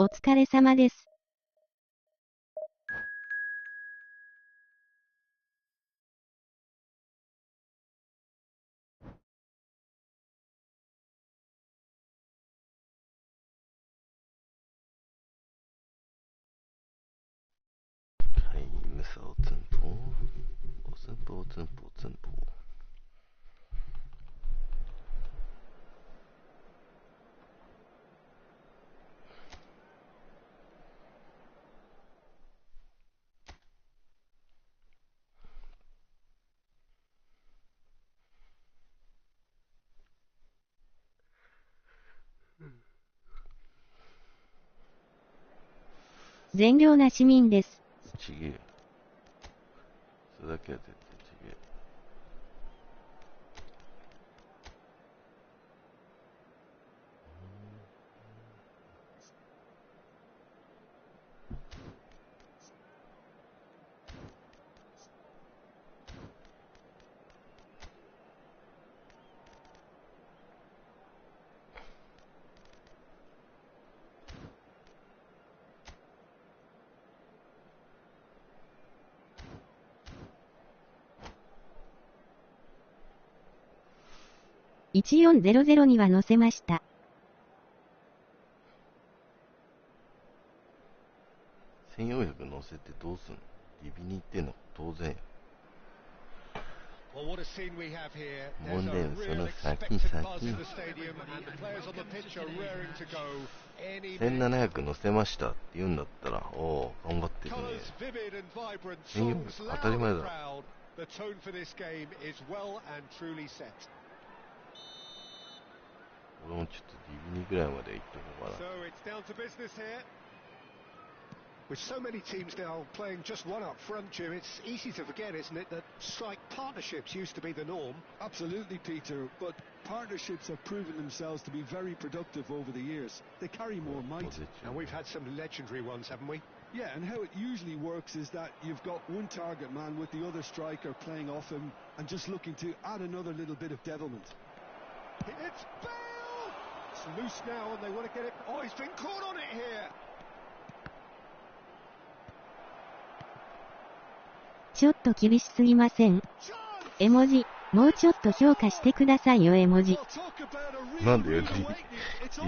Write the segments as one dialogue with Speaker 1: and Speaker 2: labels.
Speaker 1: お疲れ様です。
Speaker 2: タイムサオツンポおツンポおツンポおツンポ。
Speaker 1: 善良な市民です。
Speaker 2: ちげえ。それだけは絶対ちげえ。
Speaker 1: 1400には載せました。
Speaker 2: 1400乗せてどうすんの？リビに行ってんの当然や。問題はその先1700乗せましたって言うんだったら、おお頑張ってるね。1400当たり前だろ。俺もちょっとリビニぐらいまで行っとこうかな。
Speaker 3: With so many teams now playing just one up front, Jim, it's easy to forget, isn't it, that strike partnerships used to be the norm?
Speaker 4: Absolutely, Peter, but partnerships have proven themselves to be very productive over the years. They carry more might.
Speaker 3: And we've had some legendary ones, haven't we?
Speaker 4: Yeah, and how it usually works is that you've got one target man with the other striker playing off him and just looking to add another little bit of devilment.
Speaker 3: It's Bale! It's loose now and they want to get it. Oh, he's been caught on it here.
Speaker 1: ちょっと厳しすぎません？絵文字、もうちょっと評価してくださいよ絵文字。
Speaker 2: なんでよ、リ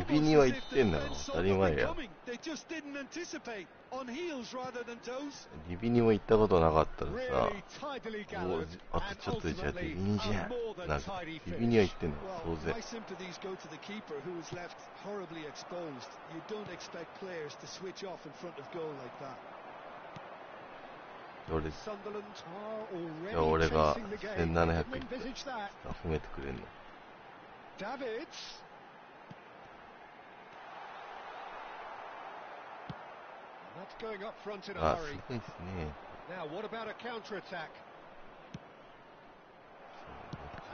Speaker 2: ビには行ってんだろ、当たり前や。リビにも行ったことなかったらさ、あとちょっとでじゃあリビにじゃん。なんか、リビには行ってんだろ、当然。俺が1700行って褒めてくれんの。あ、すごいですね。
Speaker 3: Now what about a counter attack?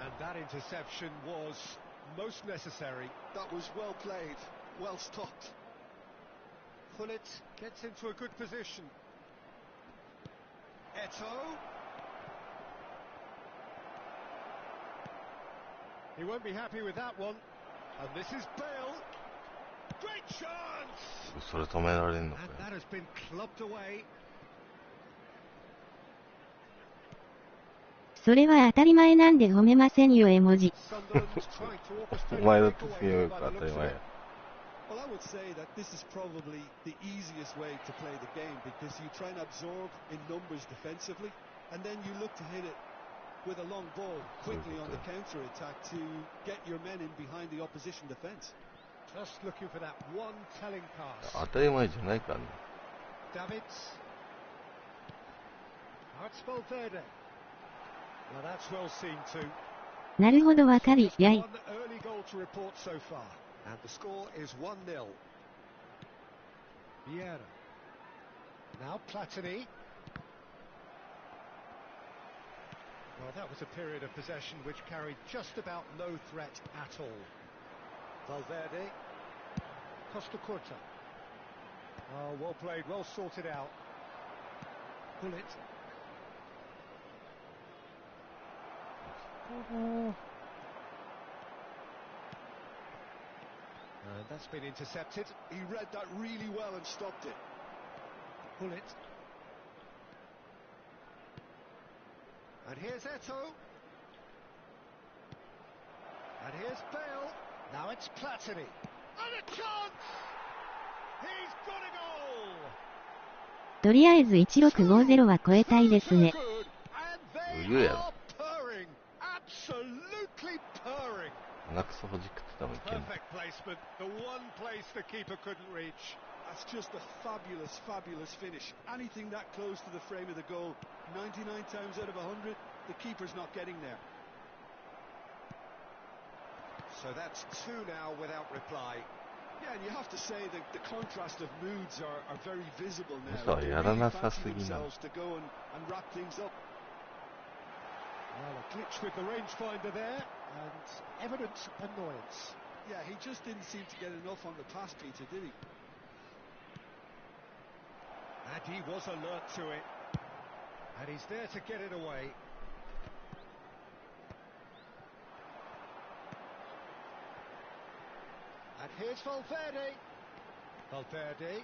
Speaker 3: And that interception was most necessary.
Speaker 4: That was well played, well stopped.
Speaker 3: Pullet gets into a good position. Eto. He won't be happy with that one. And this is Bale. Great chance!
Speaker 2: それ止められんのかよ。
Speaker 3: And that has been clubbed away.
Speaker 1: それは当たり前なんで褒めませんよ絵文字。
Speaker 2: お前だって強いから当たり前や。
Speaker 4: Well, I would say that this is probably the easiest way to play the game because you try and absorb in numbers defensively and then you look to hit it with a long ball quickly on the counter attack to get your men in behind the opposition defense.
Speaker 3: Just looking for that one telling pass.
Speaker 2: 当たり前じゃないからね。
Speaker 3: Davids. That's Valverde. Well, that's well seen too.
Speaker 1: なるほどわかりやい。
Speaker 3: One early goal to report so far. And the score is 1-0. Vieira. Now Platini. Well, that was a period of possession which carried just about no threat at all. Valverde. Costa Curta. Oh, well played, well sorted out. Pullet. And that's been intercepted.
Speaker 4: He read that really well and stopped it.
Speaker 3: Pull it. And here's Eto'o. And here's Bale. Now it's Platini. And a chance! He's got a goal!
Speaker 1: とりあえず1650は超えたいですね。
Speaker 2: 余裕やろ。
Speaker 3: Purring. Absolutely purring.
Speaker 2: 鼻くそほじくってたもんいけんの。
Speaker 3: Perfect placement. The one place the keeper couldn't reach.
Speaker 4: That's just a fabulous, fabulous finish. Anything that close to the frame of the goal, 99 times out of 100, the keeper's not getting there.
Speaker 3: So that's two now without reply.
Speaker 4: Yeah, and you have to say that the contrast of moods are very visible now.
Speaker 2: 嘘、
Speaker 4: They
Speaker 2: やら
Speaker 4: really
Speaker 2: なさ
Speaker 4: fancy
Speaker 2: すぎな。
Speaker 4: themselves to go and wrap things up.
Speaker 3: Well, a glitch with the rangefinder there, and evident annoyance.
Speaker 4: Yeah, he just didn't seem to get enough on the pass, Peter, did he?
Speaker 3: And he was alert to it. And he's there to get it away. And here's Valverde. Valverde.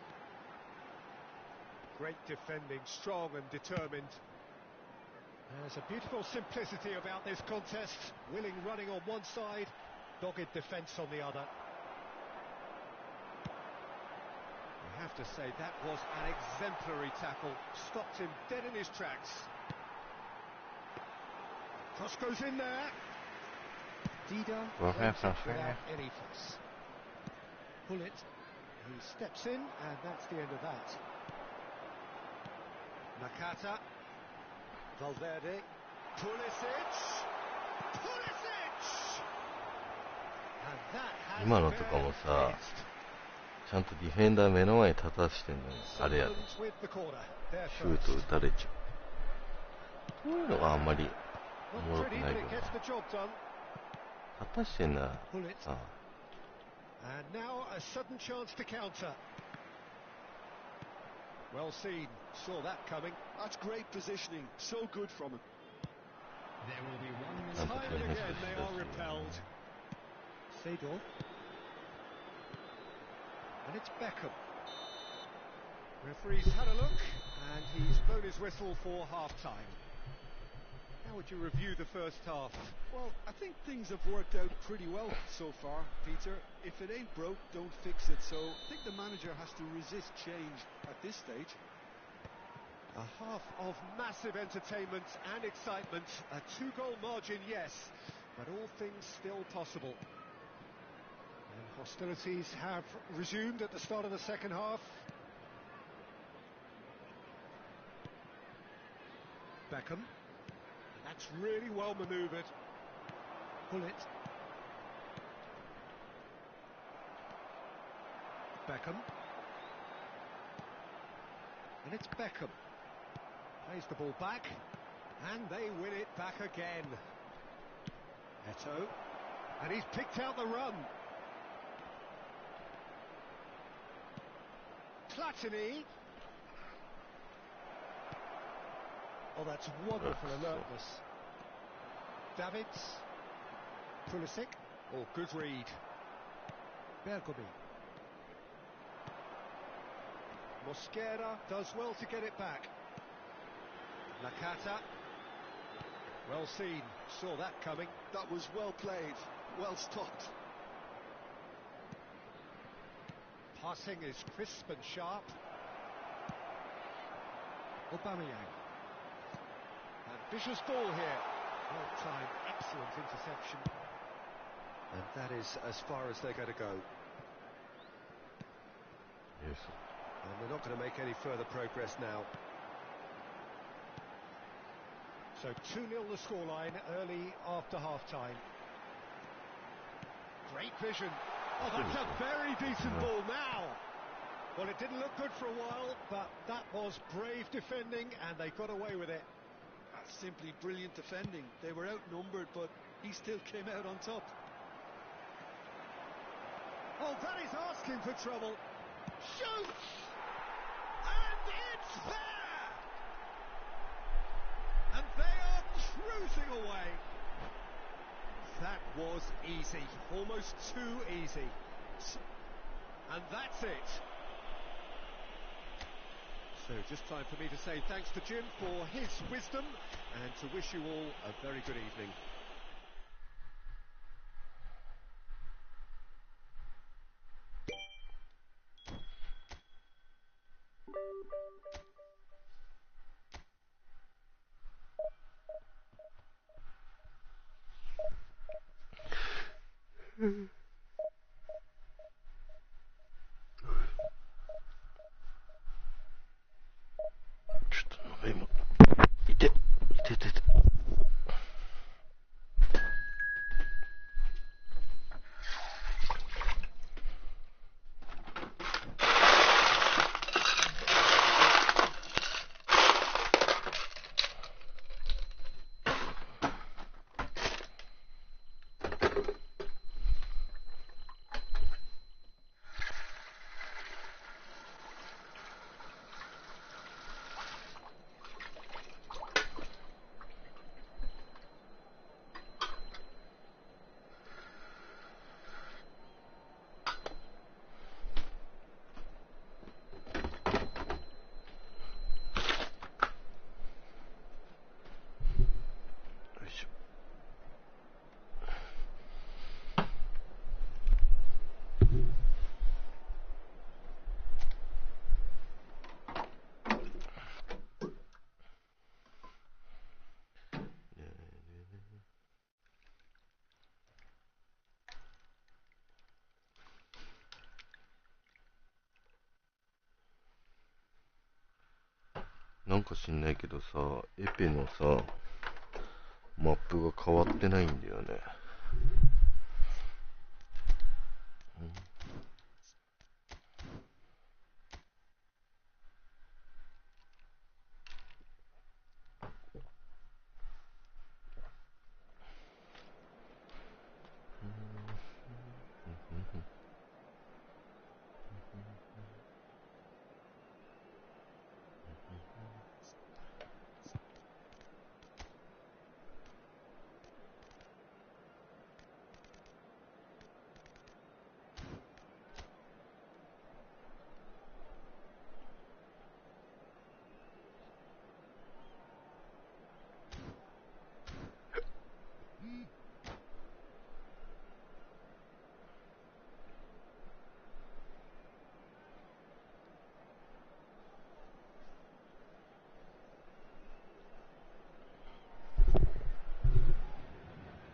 Speaker 3: Great defending, strong and determined. There's a beautiful simplicity about this contest. Willing running on one side, dogged defence on the other. You have to say that was an exemplary tackle. Stopped him dead in his tracks. Cross goes in there. Dida wins it without any fuss. Pull it. He steps in, and that's the end of that. Nakata. Valverde. Pulisic. Pulisic! And that has
Speaker 2: 今のとかもさ、ちゃんとディフェンダー目の前に立たしてんのに、あれやろ。シュート打たれちゃう。こういうのがあんまりおもろくないよね。立たしてんな。ああ
Speaker 3: And now a sudden chance to counter. Well seen, saw that coming.
Speaker 4: That's great positioning, so good from him.
Speaker 3: There will be one
Speaker 2: Time
Speaker 3: time and again they are repelled. Seedorf. And it's Beckham. Referee's had a look, and he's blown his whistle for half-time. How would you review the first half?
Speaker 4: Well, I think things have worked out pretty well so far, Peter. If it ain't broke, don't fix it. So I think the manager has to resist change at this stage.
Speaker 3: A half of massive entertainment and excitement. A two-goal margin, yes, but all things still possible. And hostilities have resumed at the start of the second half. Beckham. That's really well manoeuvred. Pull it. Beckham. And it's Beckham. Plays the ball back. And they win it back again. Eto'o. And he's picked out the run. Platini. Oh, that's wonderful alertness. Davids. Pulisic. Oh, good read. Bergomi. Mosquera does well to get it back. Nakata. Well seen. Saw that coming.
Speaker 4: That was well played, well stopped.
Speaker 3: Passing is crisp and sharp. Aubameyang. Vicious ball here. Well timed, excellent interception. And that is as far as they're going to go.
Speaker 2: Yes.
Speaker 3: And they're not going to make any further progress now. So 2-0 the scoreline early after half-time. Great vision. Oh, that's a very decent ball now. Well, it didn't look good for a while, but that was brave defending, and they got away with it.
Speaker 4: That's simply brilliant defending. They were outnumbered, but he still came out on top.
Speaker 3: Oh, that is asking for trouble. Shoots! And it's there! And they are cruising away. That was easy, almost too easy. And that's it. So just time for me to say thanks to Jim for his wisdom and to wish you all a very good evening.
Speaker 2: ちょっとなんか今、いて。なんか知んないけどさ、エペのさ、マップが変わってないんだよね。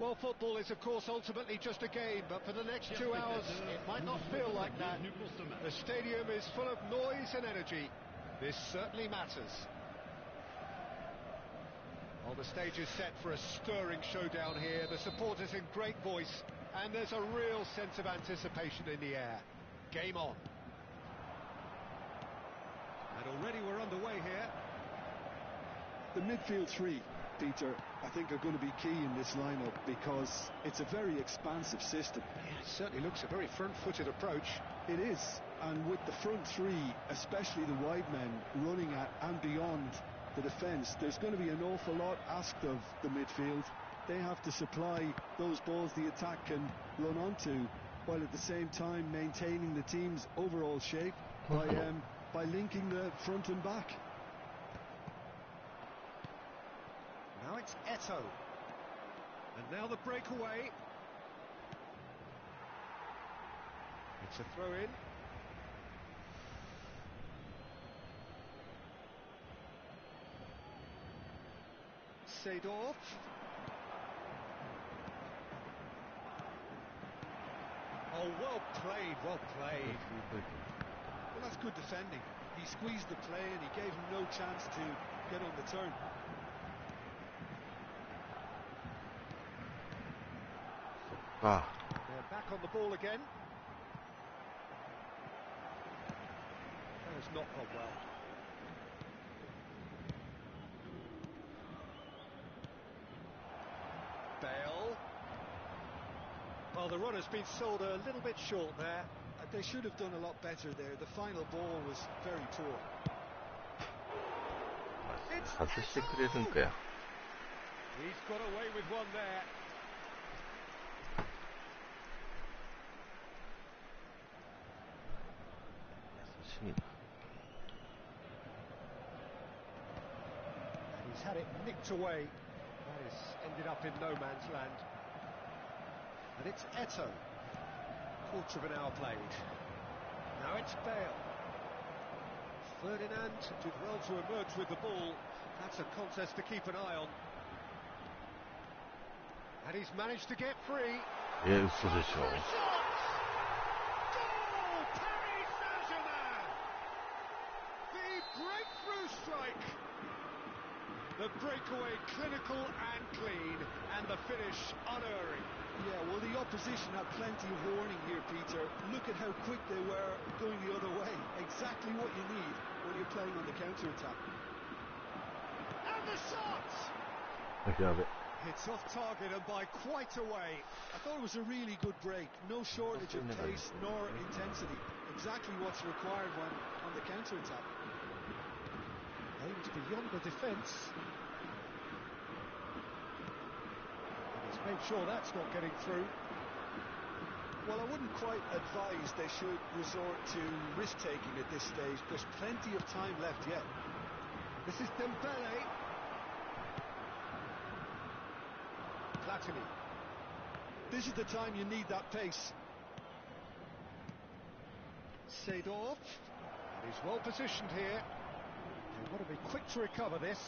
Speaker 3: Well, football is, of course, ultimately just a game, but for the next 2 hours, it might not feel like that. The stadium is full of noise and energy. This certainly matters. Well, the stage is set for a stirring showdown here. The supporters in great voice, and there's a real sense of anticipation in the air. Game on. And already we're underway here.
Speaker 4: The midfield three, Peter, I think are going to be key in this lineup because it's a very expansive system.
Speaker 3: Yeah, it certainly looks a very front-footed approach.
Speaker 4: It is, and with the front three, especially the wide men, running at and beyond the defence, there's going to be an awful lot asked of the midfield. They have to supply those balls the attack can run onto, while at the same time maintaining the team's overall shape by linking the front and back.
Speaker 3: Now it's Eto. And now the breakaway. It's a throw-in. Seedorf. Oh, well played, well played.
Speaker 4: Well, that's good defending. He squeezed the play and he gave him no chance to get on the turn.
Speaker 3: They're back on the ball again. That has not gone well. Bale. Well, the run has been sold a little bit short there.
Speaker 4: They should have done a lot better there. The final ball was very poor.
Speaker 3: It's
Speaker 2: 外してくれるんかよ。
Speaker 3: He's got away with one there.
Speaker 2: すぎる。
Speaker 3: He's had it nicked away. That has ended up in no man's land. And it's Eto. Quarter of an hour played. Now it's Bale. Ferdinand did well to emerge with the ball. That's a contest to keep an eye on. And he's managed to get free.
Speaker 2: 嘘でしょ。
Speaker 3: Goal! Paris Saint-Germain! The breakthrough strike. The breakaway clinical and clean, and the finish unerring.
Speaker 4: Yeah, well, the opposition had plenty of warning here, Peter. Look at how quick they were going the other way. Exactly what you need when you're playing on the counter-attack.
Speaker 3: And the shot!
Speaker 2: やべ。
Speaker 3: It's off target and by quite a way.
Speaker 4: I thought it was a really good break. No shortage of pace nor intensity. Exactly what's required when on the counter-attack.
Speaker 3: Aimed beyond the defence. And he's made sure that's not getting through.
Speaker 4: Well, I wouldn't quite advise they should resort to risk-taking at this stage. There's plenty of time left yet.
Speaker 3: This is Dembele. Platini.
Speaker 4: This is the time you need that pace.
Speaker 3: Seedorf. And he's well positioned here. They want to be quick to recover this.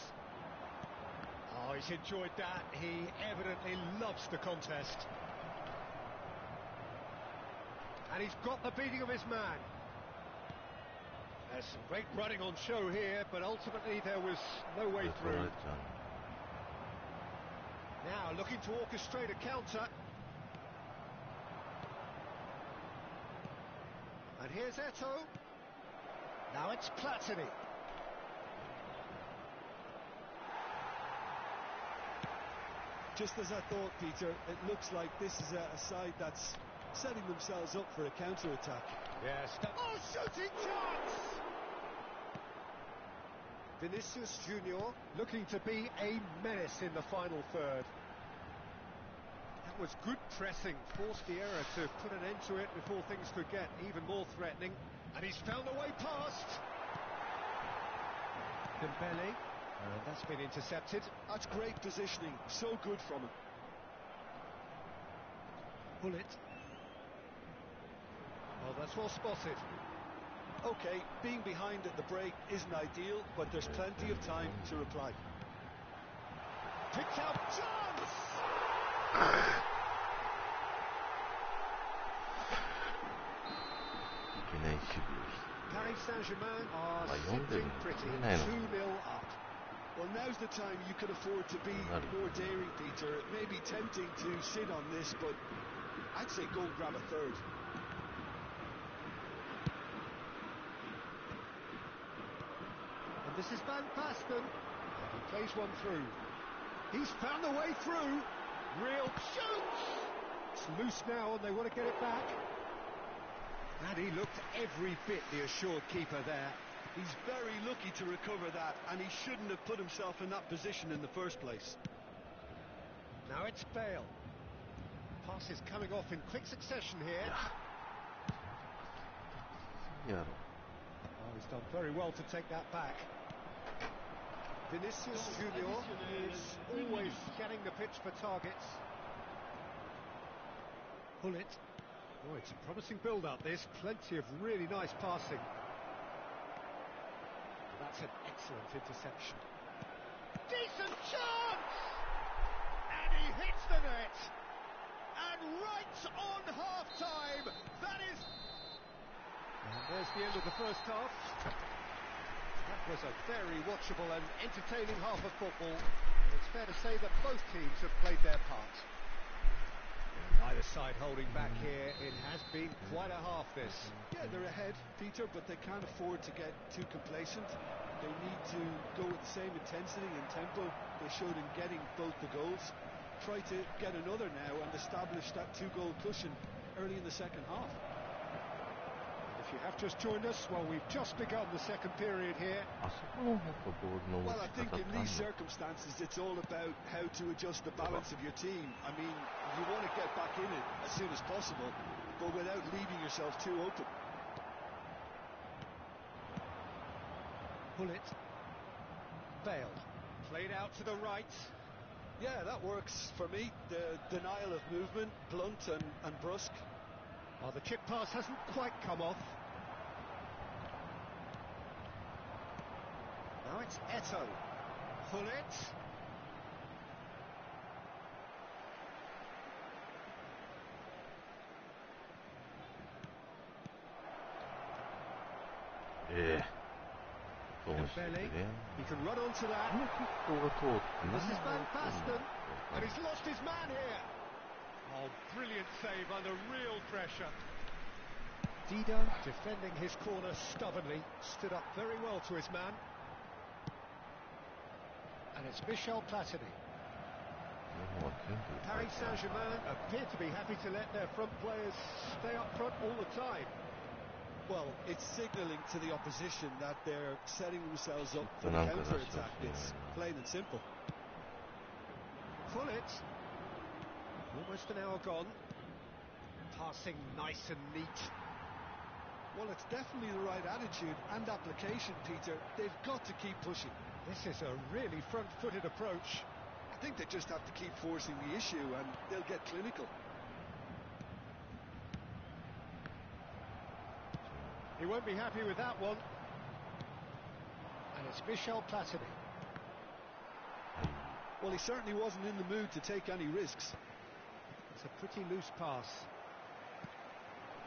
Speaker 3: Oh, he's enjoyed that. He evidently loves the contest. And he's got the beating of his man. There's some great running on show here, but ultimately there was no way through. Now looking to orchestrate a counter. And here's Eto. Now it's Platini.
Speaker 4: Just as I thought, Peter, it looks like this is a side that's setting themselves up for a counter-attack.
Speaker 3: Yes. Oh, shooting chance! Vinicius Junior looking to be a menace in the final third. That was good pressing, forced the error to put an end to it before things could get even more threatening. And he's found a way past. Dembele. That's been intercepted.
Speaker 4: That's great positioning. So good from him.
Speaker 3: Bullet. Well, that's well spotted.
Speaker 4: Okay, being behind at the break isn't ideal, but there's plenty of time to reply.
Speaker 3: Picked out chance! Paris Saint-Germain are sitting pretty, 2-0 up.
Speaker 4: Well, now's the time you can afford to be more daring, Peter. It may be tempting to sit on this, but I'd say go and grab a third.
Speaker 3: And this is Van Basten. He plays one through. He's found the way through. Real shoots! It's loose now and they want to get it back. And he looked every bit the assured keeper there.
Speaker 4: He's very lucky to recover that, and he shouldn't have put himself in that position in the first place.
Speaker 3: Now it's Bale. Passes coming off in quick succession here.
Speaker 2: Yeah.
Speaker 3: Oh, he's done very well to take that back. Vinicius Junior is always scanning the pitch for targets. Pull it. Oh, it's a promising build-up, this. Plenty of really nice passing. That's an excellent interception. Decent chance! And he hits the net! And right on half-time, that is... And there's the end of the first half. That was a very watchable and entertaining half of football. And it's fair to say that both teams have played their part. Either side holding back here. It has been quite a half, this.
Speaker 4: Yeah, they're ahead, Peter, but they can't afford to get too complacent. They need to go with the same intensity and tempo they showed in getting both the goals. Try to get another now and establish that two-goal cushion early in the second half.
Speaker 3: If you have just joined us, well, we've just begun the second period here.
Speaker 4: Well, I think in these circumstances it's all about how to adjust the balance of your team. I mean, you want to get back in it as soon as possible, but without leaving yourself too open.
Speaker 3: Bullet. Bale. Played out to the right.
Speaker 4: Yeah, that works for me. The denial of movement, blunt and brusque.
Speaker 3: Oh, the chip pass hasn't quite come off. Now it's Eto. Bullet. Belly. He can run onto that. This is Van Basten, and he's lost his man here. Oh, brilliant save under real pressure. Dido, defending his corner stubbornly, stood up very well to his man. And it's Michel Platini. Paris Saint-Germain appear to be happy to let their front players stay up front all the time.
Speaker 4: Well, it's signalling to the opposition that they're setting themselves up for the counter-attack. It's plain and simple.
Speaker 3: Bullet. Almost an hour gone. Passing nice and neat.
Speaker 4: Well, it's definitely the right attitude and application, Peter. They've got to keep pushing.
Speaker 3: This is a really front-footed approach.
Speaker 4: I think they just have to keep forcing the issue and they'll get clinical.
Speaker 3: He won't be happy with that one. And it's Michel Platini.
Speaker 4: Well, he certainly wasn't in the mood to take any risks.
Speaker 3: It's a pretty loose pass.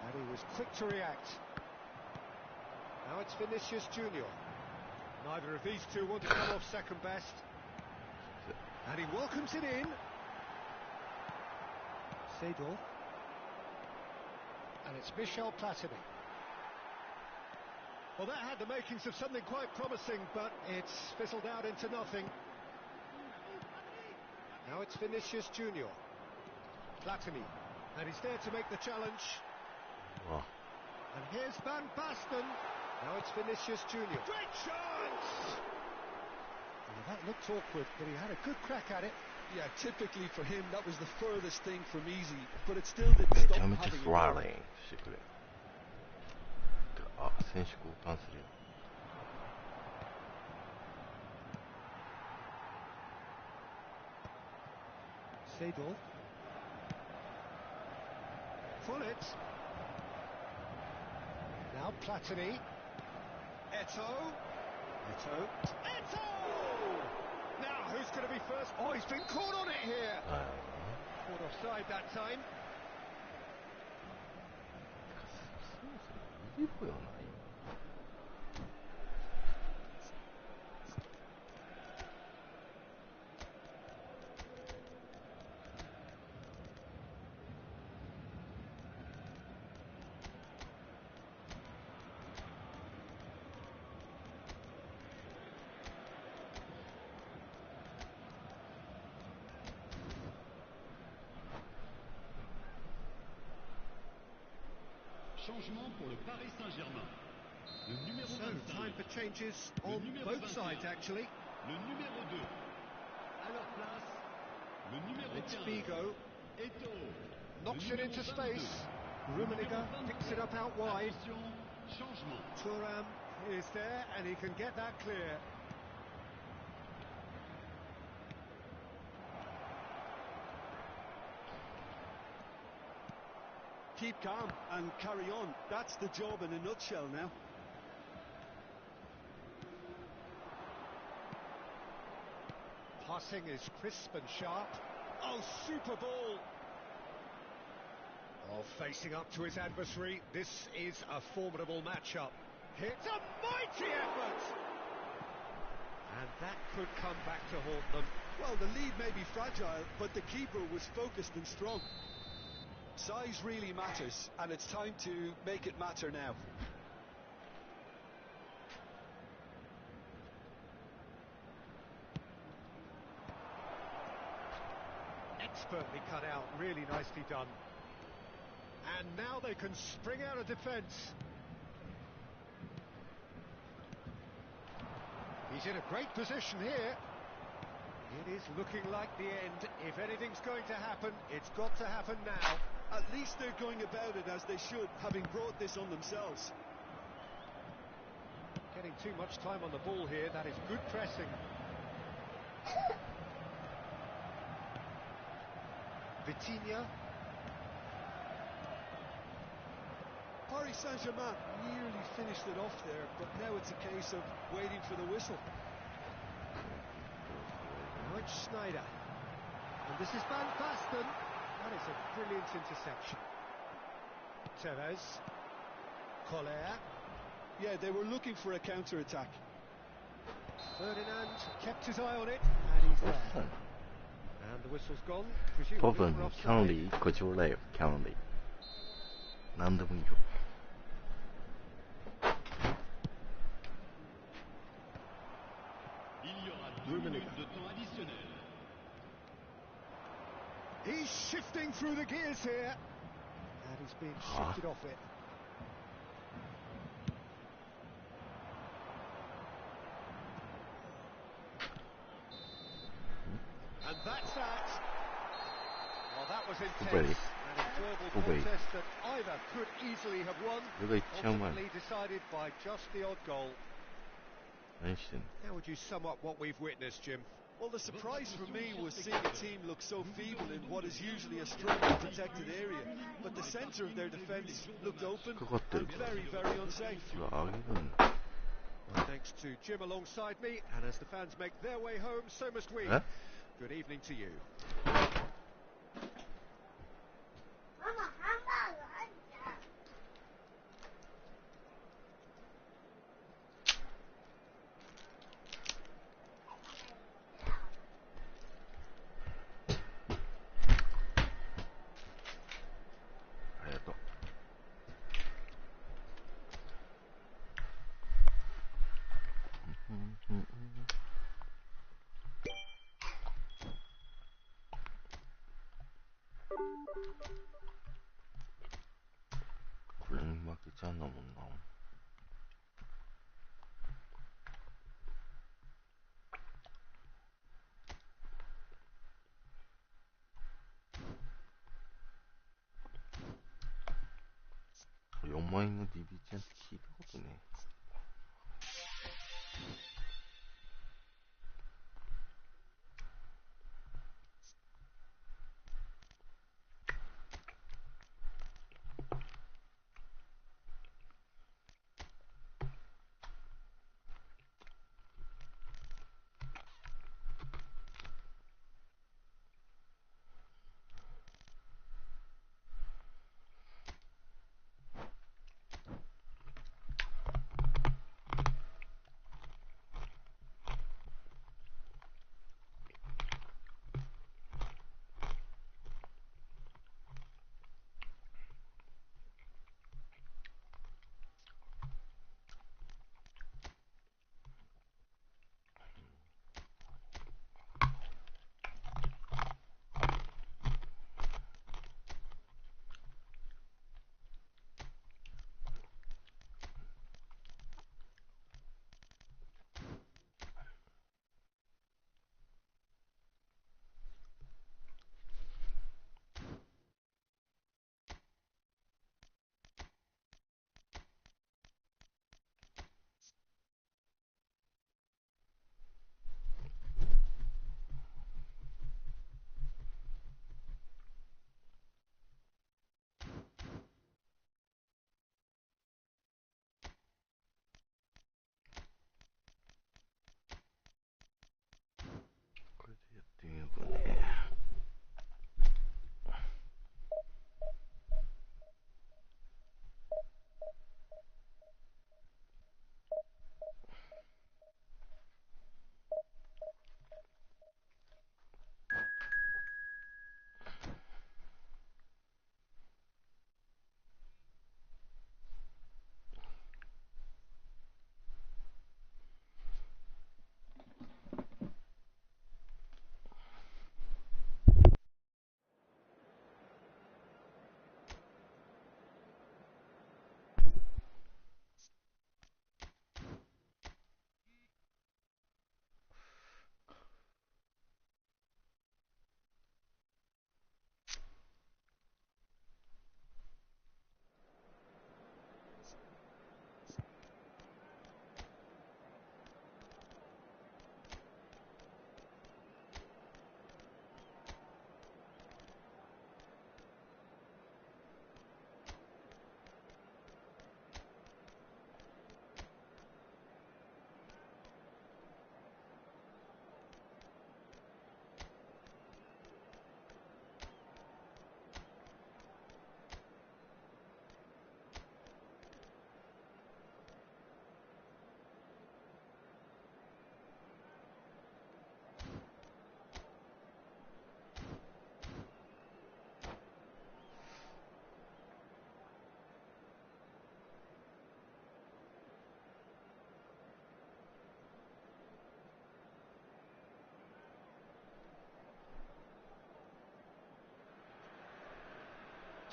Speaker 3: And he was quick to react. Now it's Vinicius Junior. Neither of these two want to come off second best. And he welcomes it in. Seydorf. And it's Michel Platini. Well, that had the makings of something quite promising, but it's fizzled out into nothing. Now it's Vinicius Junior. Platini. And he's there to make the challenge.
Speaker 2: Oh.
Speaker 3: And here's Van Basten. Now it's Vinicius Junior. Great chance! Well, that looked awkward, but he had a good crack at it.
Speaker 4: Yeah, typically for him, that was the furthest thing from easy, but it still didn't stop having it.
Speaker 2: してくれ。あ、選手交換するよ。
Speaker 3: Seydorf. Bullet. Now Platini. Eto. Now who's going to be first? Oh, he's been caught on it here. Caught offside that time.
Speaker 2: いい子よな。
Speaker 5: Changement pour le Paris Saint-Germain. Le numéro 25.
Speaker 3: Time for changes on both sides, actually.
Speaker 5: Le numéro 2. À leur place, le numéro 15.
Speaker 3: It's Figo.
Speaker 5: Eto.
Speaker 3: Knocks it into space. Rummenigge picks it up out wide.
Speaker 5: Attention, changement.
Speaker 3: Thuram is there and he can get that clear.
Speaker 4: Keep calm and carry on. That's the job in a nutshell now.
Speaker 3: Passing is crisp and sharp. Oh, super ball! Oh, facing up to his adversary. This is a formidable matchup. It's a mighty effort! And that could come back to haunt them.
Speaker 4: Well, the lead may be fragile, but the keeper was focused and strong. Size really matters, and it's time to make it matter now.
Speaker 3: Expertly cut out, really nicely done. And now they can spring out of defence. He's in a great position here. It is looking like the end. If anything's going to happen, it's got to happen now.
Speaker 4: At least they're going about it as they should, having brought this on themselves.
Speaker 3: getting too much time on the ball here. That is good pressing. Vitinha.
Speaker 4: Paris Saint-Germain nearly finished it off there, but now it's a case of waiting for the whistle.
Speaker 3: Now it's Schneider. And this is Van Basten. That is a brilliant interception. Tevez. Collier.
Speaker 4: Yeah, they were looking for a counter-attack.
Speaker 3: Ferdinand kept his eye on it, and he's there.
Speaker 2: Offside.
Speaker 3: And the whistle's gone. Presumably
Speaker 2: 5分
Speaker 3: we're
Speaker 2: にキャン
Speaker 3: offside.
Speaker 2: ディー1個ちょうだいよ、キャンディー。なんでもいいよ。
Speaker 5: Il y aura 2 minutes de temps additionnel.
Speaker 3: He's shifting through the gears here. And he's being shifted off it. And that's that. Well, that was intense.
Speaker 2: Ready.
Speaker 3: An enjoyable
Speaker 2: Ready.
Speaker 3: contest that either could easily have won.
Speaker 2: これが一番うまい。
Speaker 3: Ultimately decided by just the odd goal.
Speaker 2: 何してんの？
Speaker 3: How would you sum up what we've witnessed, Jim?
Speaker 4: Well, the surprise for me was seeing a team look so feeble in what is usually a strongly protected area. But the centre of their defence looked open and very, very unsafe.
Speaker 2: うわ、あげるんだ。
Speaker 3: Thanks to Jim alongside me, and as the fans make their way home, so must we.
Speaker 2: え？
Speaker 3: Good evening to you.
Speaker 2: ありがとう。これに負けちゃうんだもんな。4万円の DB ちゃんって聞いたことね。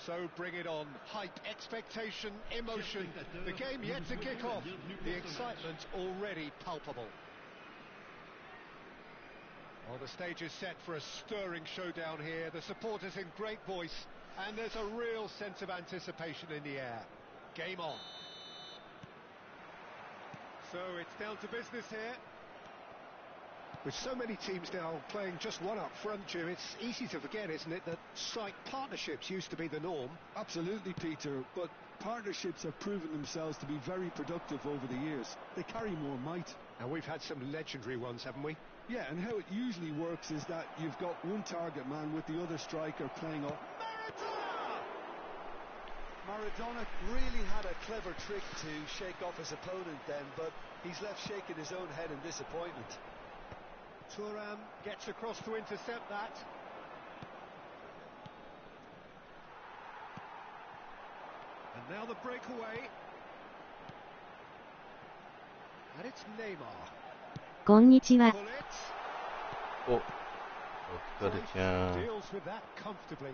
Speaker 3: So bring it on. Hype, expectation, emotion. The game yet to kick off. The excitement already palpable. Well, the stage is set for a stirring showdown here. The supporters in great voice, and there's a real sense of anticipation in the air. Game on. So it's down to business here. With so many teams now playing just one up front, Jim, it's easy to forget, isn't it, that strike partnerships used to be the norm.
Speaker 4: Absolutely, Peter, but partnerships have proven themselves to be very productive over the years. They carry more might.
Speaker 3: And we've had some legendary ones, haven't we?
Speaker 4: Yeah, and how it usually works is that you've got one target man with the other striker playing off.
Speaker 6: Maradona really had a clever trick to shake off his opponent then, but he's left shaking his own head in disappointment.
Speaker 3: Thuram gets across to intercept that. And now the breakaway. And it's Neymar.
Speaker 1: こんにちは。
Speaker 3: Pull it.
Speaker 2: お、お疲れちゃん。
Speaker 3: Deals with that comfortably.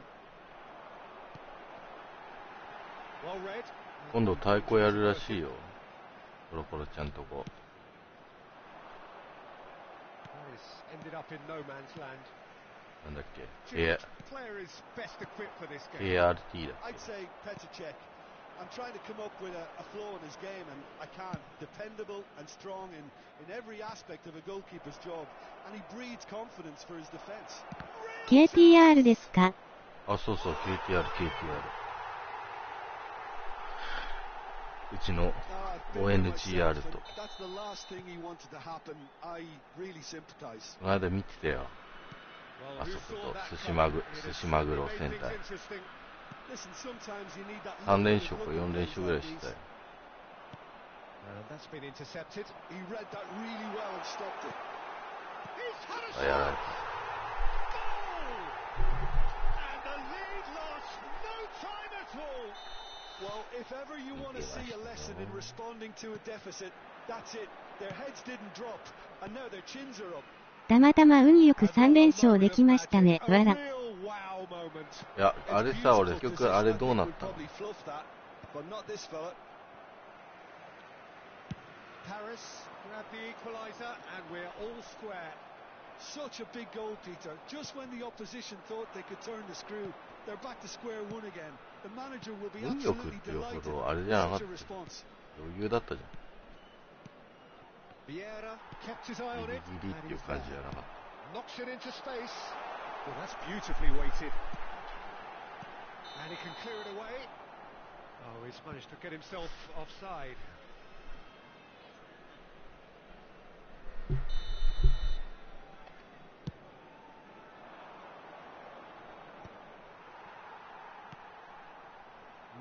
Speaker 3: Well read.
Speaker 2: 今度太鼓やるらしいよ。コロコロちゃんとこ。
Speaker 3: Paris ended up in no man's land.
Speaker 2: なんだっけ
Speaker 3: Player is best equipped for this game.
Speaker 2: KRT だっ
Speaker 6: I'd say Petr Cech. I'm trying to come up with a flaw in his game, and I can't. Dependable and strong in every aspect of a goalkeeper's job, and he breeds confidence for his defence.
Speaker 1: KTR ですか？
Speaker 2: け。あ、そうそう、KTR。うちの ONGR と。
Speaker 6: That's the last thing he wanted to happen. I really sympathise.
Speaker 2: この間見てたよ。あそこと寿司マグロ戦隊。
Speaker 6: Listen, sometimes you need that
Speaker 2: 3連勝か4連勝ぐらいしてたよ。
Speaker 3: And that's been intercepted.
Speaker 6: He read that really well and stopped it.
Speaker 3: He's had a
Speaker 2: あ、やられ
Speaker 3: shot.
Speaker 2: た。
Speaker 3: And the lead lost no time at all.
Speaker 6: Well, if ever you want to see a lesson in responding to a deficit, that's it. Their heads didn't drop, and now their chins are up.
Speaker 1: たまたま運よく3連勝できましたね。わら。
Speaker 2: いや、あれさ、俺、結局あれどうなったの？
Speaker 6: But not this fella.
Speaker 3: Paris grab the equaliser, and we're all square.
Speaker 6: Such a big goal, Peter. Just when the opposition thought they could turn the screw, they're back to square one again. The manager will be
Speaker 2: 運よくっ
Speaker 6: absolutely
Speaker 2: ていうほ
Speaker 6: delighted
Speaker 2: どあれじゃなか
Speaker 6: with
Speaker 2: った
Speaker 6: such
Speaker 2: じ
Speaker 6: a
Speaker 2: ゃん。
Speaker 6: response.
Speaker 2: 余裕だったじゃ
Speaker 3: Vieira kept his eye
Speaker 2: ん。
Speaker 3: on it,
Speaker 2: ギリギリ
Speaker 3: and
Speaker 2: っていう
Speaker 3: he's
Speaker 2: 感じじゃ
Speaker 3: there.
Speaker 2: なかっ
Speaker 3: Knocks it into space. Well, that's beautifully weighted. And he can clear it away. Oh, he's managed to get himself offside.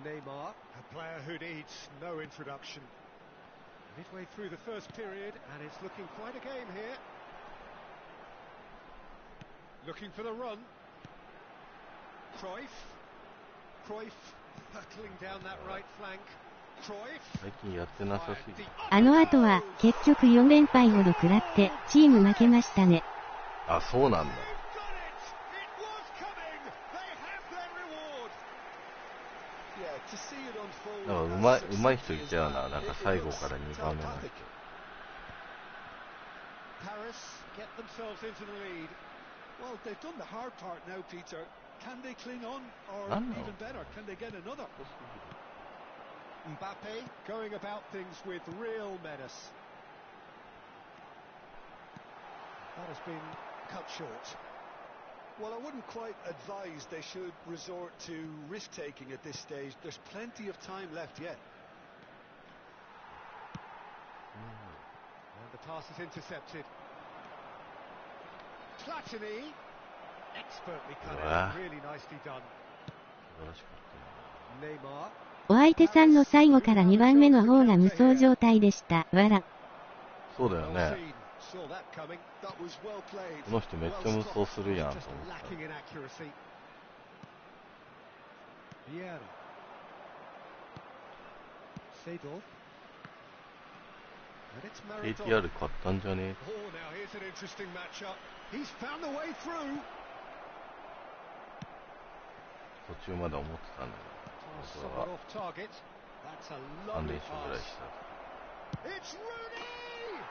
Speaker 3: Neymar, a player who needs no introduction. Midway through the first period, and it's looking quite a game here. Looking for the run. Cruyff battling down that right flank.
Speaker 2: た。最近やってなさすぎる。
Speaker 1: あの後は結局4連敗ほど食らってチーム負けましたね。
Speaker 2: あ、そうなんだ。なんかうまい人いたよな。なんか最後から2番目なんだけど。
Speaker 3: Paris get themselves into the lead.
Speaker 6: Well, they've done the hard part now, Peter. Can they cling on, or
Speaker 2: I know.
Speaker 6: even better, can they get another?
Speaker 3: Mbappe going about things with real menace. That has been cut short.
Speaker 6: Well, I wouldn't quite advise they should resort to risk-taking at this stage. There's plenty of time left yet.
Speaker 3: And the pass is intercepted. Platini, expertly cut out, really nicely done.
Speaker 2: 素晴らしかったな。
Speaker 3: Neymar.
Speaker 1: お相手さんの最後から2番目の方が無双状態でした。わら。
Speaker 2: そうだよ
Speaker 3: Well
Speaker 2: ね。
Speaker 3: seen. Saw that coming.
Speaker 6: That was well played.
Speaker 2: この人めっちゃ無双するやんと
Speaker 3: Just
Speaker 2: 思った。
Speaker 3: lacking in accuracy. Vieira. Seedorf. And it's Maradona.
Speaker 2: KTR 買ったんじゃね
Speaker 3: Oh, now here's an interesting matchup. He's found the way through.
Speaker 2: こっ中まで思ってたんだけど、本当は3連勝ぐらいした。
Speaker 3: It's Rooney!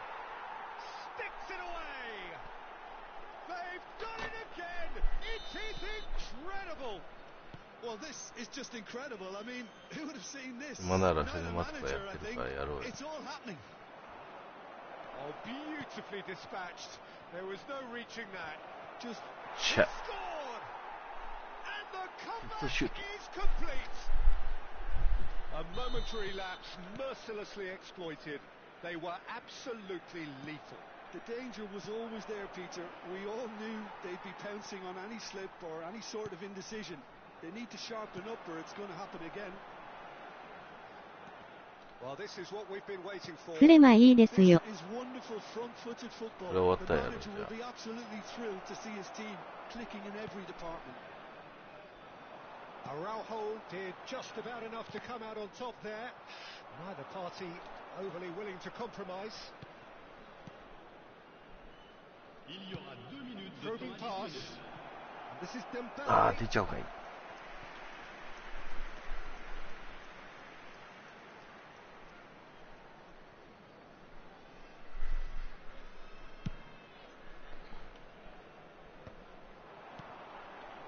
Speaker 3: Sticks it away! They've done it again! It is incredible!
Speaker 6: Well, this is just incredible. I mean, who would have seen this?
Speaker 2: 今ならフェルマスコやってるからやろうよ。
Speaker 6: It's all happening.
Speaker 3: Oh, beautifully dispatched. There was no reaching that. Just
Speaker 2: Shit.
Speaker 3: scored! And the comeback
Speaker 2: It's a shoot.
Speaker 3: is complete! A momentary lapse mercilessly exploited. They were absolutely lethal.
Speaker 6: The danger was always there, Peter. We all knew they'd be pouncing on any slip or any sort of indecision. They need to sharpen up or it's going to happen again.
Speaker 3: Well, this is what we've been waiting for.
Speaker 1: クレマいいですよ。
Speaker 6: This is wonderful front-footed football.
Speaker 2: これ終わった
Speaker 6: The
Speaker 2: やろ
Speaker 6: manager
Speaker 2: じゃ
Speaker 6: will
Speaker 2: あ。
Speaker 6: be absolutely thrilled to see his team clicking in every department.
Speaker 3: Araujo did just about enough to come out on top there. Neither party overly willing to compromise.
Speaker 5: Il y aura 2 minutes de
Speaker 3: Probing
Speaker 5: temps
Speaker 3: pass.
Speaker 5: additionnel.
Speaker 3: This is Dembele.
Speaker 2: あー、出ちゃうかい。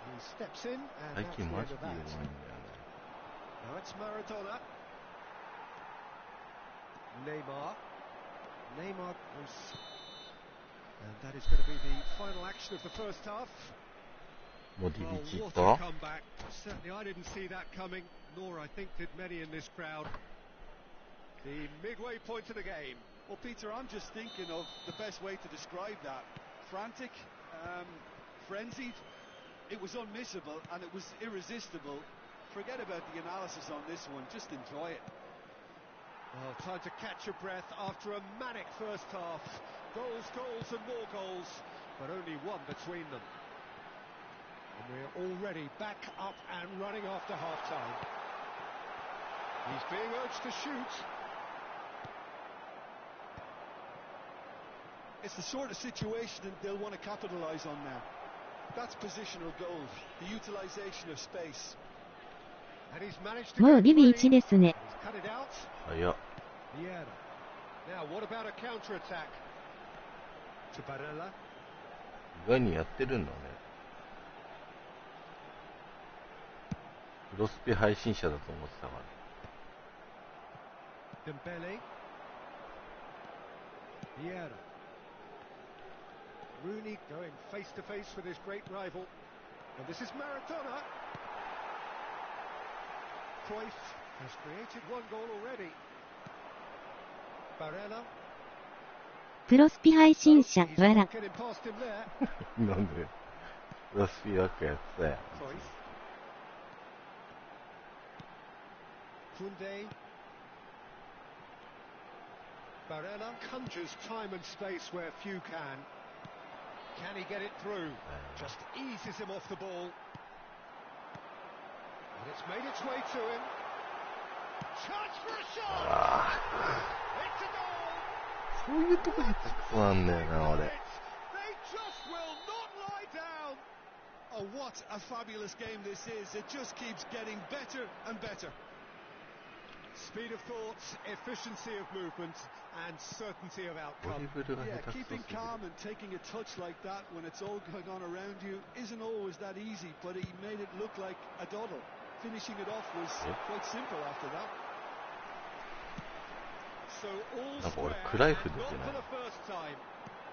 Speaker 3: He steps in, and
Speaker 2: 最
Speaker 3: that's
Speaker 2: 近
Speaker 3: the
Speaker 2: マ
Speaker 3: end
Speaker 2: ジ
Speaker 3: of
Speaker 2: で弱いん
Speaker 3: that.
Speaker 2: だよね。
Speaker 3: Now it's Maradona. Neymar. Neymar goes. And that is going to be the final action of the first half.
Speaker 2: モディ
Speaker 3: Well,
Speaker 2: ビチ
Speaker 3: what
Speaker 2: と
Speaker 3: a comeback. Certainly I didn't see that coming, nor I think did many in this crowd. The midway point of the game.
Speaker 6: Well, Peter, I'm just thinking of the best way to describe that. Frantic, frenzied. It was unmissable and it was irresistible. Forget about the analysis on this one. Just enjoy it.
Speaker 3: Well, time to catch your breath after a manic first half. Goals, goals and more goals, but only one between them. And we're already back up and running after half-time. He's being urged to shoot.
Speaker 6: It's the sort of situation that they'll want to capitalise on now. That's positional goal, the utilisation of space.
Speaker 3: And he's managed to
Speaker 1: もう
Speaker 3: get
Speaker 1: ビビ
Speaker 3: free.
Speaker 1: 1ですね。
Speaker 3: He's cut it out.
Speaker 2: 早っ。
Speaker 3: Vieira. Now, what about a counter-attack? To Barella.
Speaker 2: 意外にやってるんだね。クロスピ配信者だと思ってたから。
Speaker 3: Dembele. Vieira. Rooney going face to face with his great rival. And this is Maradona. Cruyff has created one goal already. Barella.
Speaker 1: プロスピ配信者、
Speaker 3: He's
Speaker 1: わら
Speaker 3: not。getting past him there.
Speaker 2: なんでクロスピばっかやってたやん。
Speaker 3: Cruyff. Koundé. Barella conjures time and space where few can. Can he get it through? Just eases him off the ball. And it's made its way to him. Chance for a shot!
Speaker 2: あ
Speaker 3: It's a goal!
Speaker 2: あ、そういうとこ下手くそなんだよな、俺。
Speaker 3: They just will not lie down!
Speaker 6: Oh, what a fabulous game this is. It just keeps getting better and better.
Speaker 3: Speed of thought, efficiency of movement, and certainty of
Speaker 2: ド
Speaker 3: outcome.
Speaker 2: リブルが
Speaker 6: Yeah,
Speaker 2: 下手くそ
Speaker 6: keeping
Speaker 2: すぎる。
Speaker 6: calm and taking a touch like that when it's all going on around you isn't always that easy, but he made it look like a doddle. Finishing it off was
Speaker 2: Yep.
Speaker 6: quite simple after that.
Speaker 3: So all
Speaker 2: なんか俺
Speaker 3: square
Speaker 2: クライ
Speaker 3: and
Speaker 2: フ出て
Speaker 3: not
Speaker 2: な
Speaker 3: for
Speaker 2: い
Speaker 3: the first time.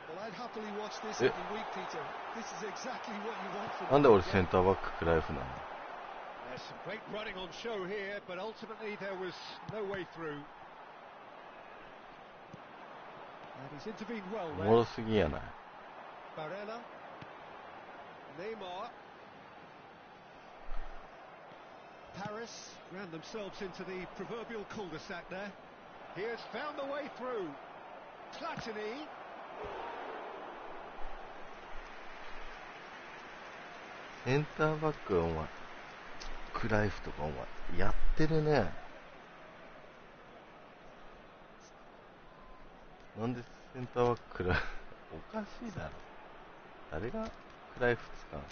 Speaker 6: Well, I'd happily watch this
Speaker 2: Eh.
Speaker 6: every week, Peter. This is exactly what you want from
Speaker 2: なんで
Speaker 6: the
Speaker 2: 俺セ
Speaker 6: game.
Speaker 2: ンターバッククライフなの。
Speaker 3: There's some great running on show here, but ultimately there was no way through. And he's intervened well
Speaker 2: お
Speaker 3: there.
Speaker 2: もろすぎやない。
Speaker 3: Barella. Neymar. Paris ran themselves into the proverbial cul-de-sac there. He has found the way through. Platini.
Speaker 2: センターバックはお前、クライフとかお前、やってるね。なんでセンターバッククライフ、おかしいだろ。誰がクライフ使うの。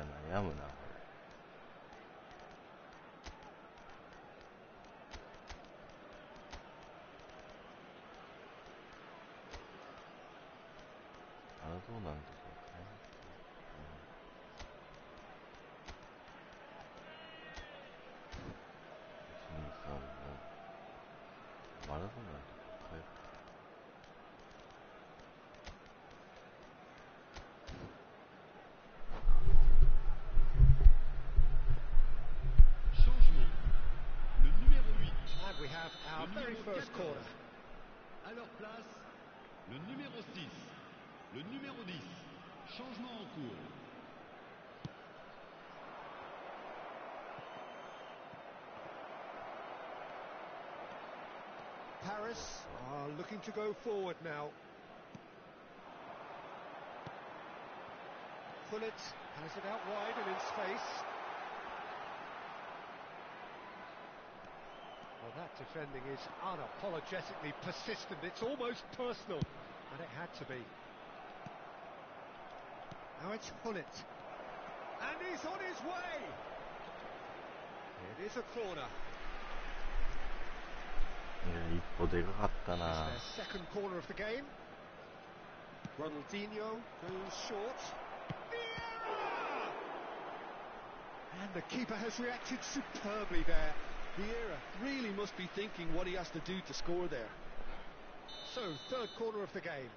Speaker 2: 悩むな、これ。どうなんだろうね。別にさ、もうマラドーナとか変えた。
Speaker 5: Changement. Le numéro 8.
Speaker 3: And we have our
Speaker 5: Le
Speaker 3: very
Speaker 5: numéro
Speaker 3: first
Speaker 5: 14.
Speaker 3: corner.
Speaker 5: À leur place, le numéro 6. Le numéro 10. Changement en cours.
Speaker 3: Paris are looking to go forward now. Pullet has it out wide and in space. Well, that defending is unapologetically persistent. It's almost personal, and it had to be. Now it's Pullet. And he's on his way! It is a corner.
Speaker 2: いや、一歩でかかったな。
Speaker 3: It's their second corner of the game. Ronaldinho goes short. Vieira! And the keeper has reacted superbly there.
Speaker 6: Vieira really must be thinking what he has to do to score there.
Speaker 3: So, third corner of the game.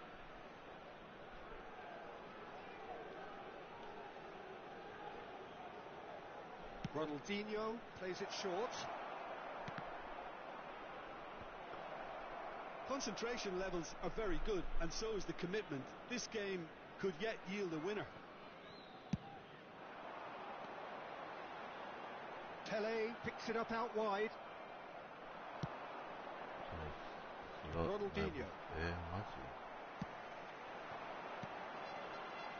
Speaker 3: Ronaldinho plays it short.
Speaker 6: Concentration levels are very good, and so is the commitment. This game could yet yield a winner.
Speaker 3: Pele picks it up out wide. Ronaldinho.
Speaker 2: マジ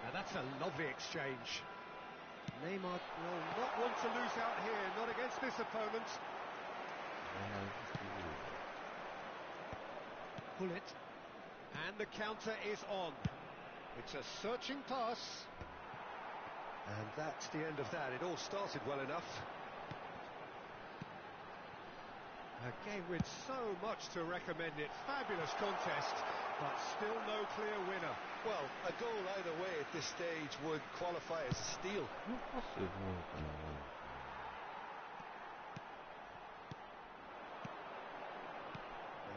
Speaker 3: Now that's a lovely exchange. Neymar will not want to lose out here, not against this opponent. Pull it. And the counter is on. It's a searching pass. And that's the end of that. It all started well enough. A game with so much to recommend it. Fabulous contest, but still no clear winner.
Speaker 6: Well, a goal either way at this stage would qualify as a steal.
Speaker 2: パスどうかな。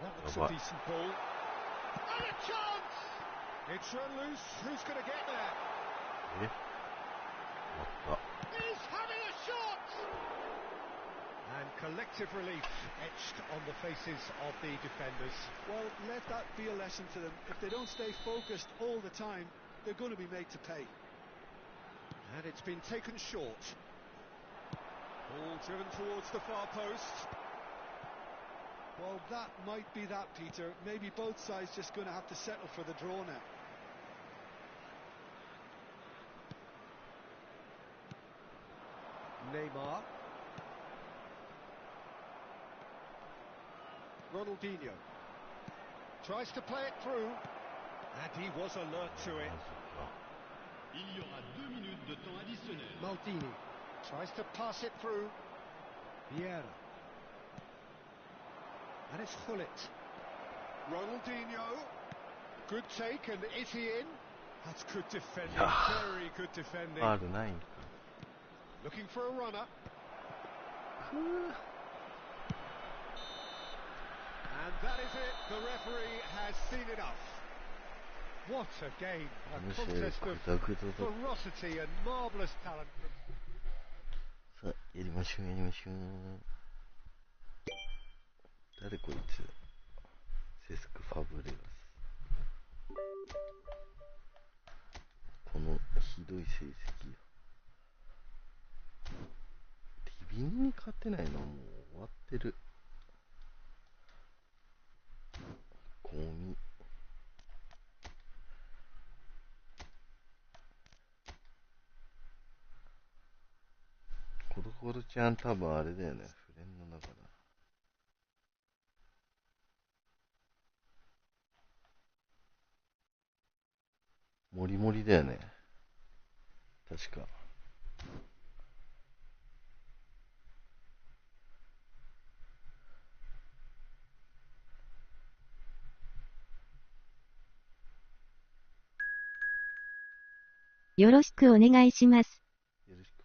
Speaker 3: Well, that looks a decent ball. And a chance! It's run loose. Who's going to get there?
Speaker 2: え、終わっ
Speaker 3: He's having a shot! And collective relief etched on the faces of the defenders.
Speaker 6: Well, let that be a lesson to them. If they don't stay focused all the time, they're going to be made to pay.
Speaker 3: And it's been taken short. Ball driven towards the far post.
Speaker 6: Well, that might be that, Peter. Maybe both sides just going to have to settle for the draw now.
Speaker 3: Neymar. Ronaldinho tries to play it through, and he was alert to it.
Speaker 5: Il y aura 2 minutes de temps additionnel.
Speaker 3: Maldini tries to pass it through. Vieira. And it's Hullet. Ronaldinho. Good take, and is he in? That's good defending, very good defending.
Speaker 2: ファールないんか。
Speaker 3: Looking for a runner. And that is it. The referee has seen enough. What a game. A
Speaker 2: 面白い、
Speaker 3: contest
Speaker 2: グ
Speaker 3: of
Speaker 2: ダグダだ。
Speaker 3: ferocity and marvellous talent.
Speaker 2: さあ、やりましょう、やりましょう。誰こいつ。セスク・ファブレガス。このひどい成績や。リビンに勝てないのはもう終わってる。ゴミ。コロコロちゃん多分あれだよね。フレンドだから。モリモリだよね。確か。
Speaker 1: よろしくお願いします。
Speaker 2: よろしく。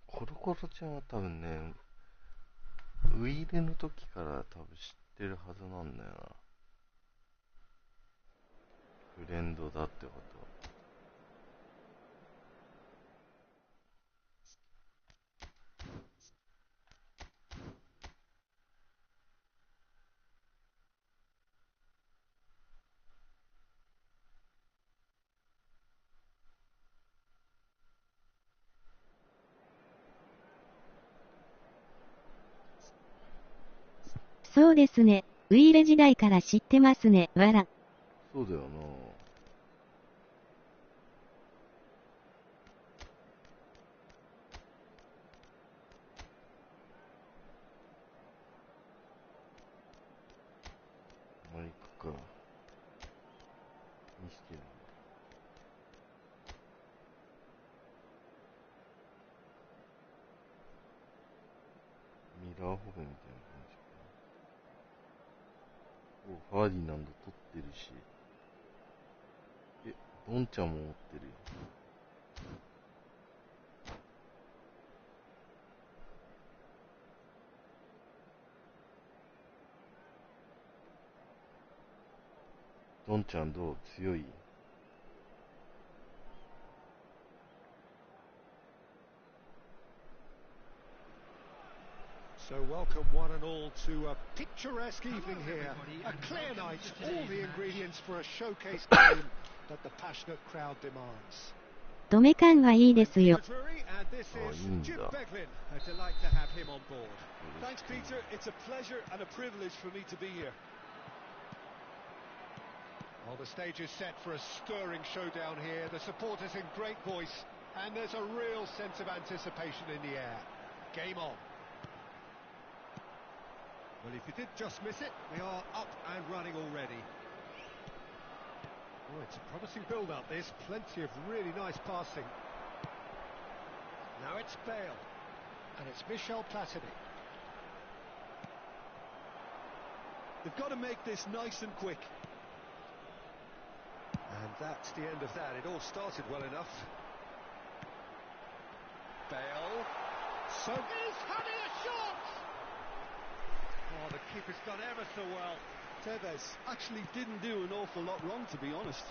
Speaker 2: コロコロちゃんは多分ね、ウイイレの時から多分知ってるはずなんだよな。フレンドだってこと。
Speaker 1: そうですね。ウイイレ時代から知ってますね。わら。
Speaker 2: そうだよな。マイクか。にしてる。ミラーホフェンみたいな感じ。ファーディナンド取ってるし。ドンちゃんも持ってるよ。ドンちゃんどう？強い？
Speaker 3: So welcome one and all to a picturesque evening here. A clear night, all the ingredients for a showcase game that the passionate crowd demands.
Speaker 1: 止め感はいいですよ。
Speaker 3: And this is Jim Beglin. A delight to have him on board.
Speaker 6: Thanks, Peter. It's a pleasure and a privilege for me to be here.
Speaker 3: Well, the stage is set for a stirring showdown here. The supporters in great voice, and there's a real sense of anticipation in the air. Game on. Well, if you did just miss it, we are up and running already. Oh, it's a promising build-up, this. Plenty of really nice passing. Now it's Bale, and it's Michel Platini.
Speaker 6: They've got to make this nice and quick.
Speaker 3: And that's the end of that. It all started well enough. Bale. So he's having a shot! Oh, the keeper's done ever so well.
Speaker 6: Tevez actually didn't do an awful lot wrong, to be honest.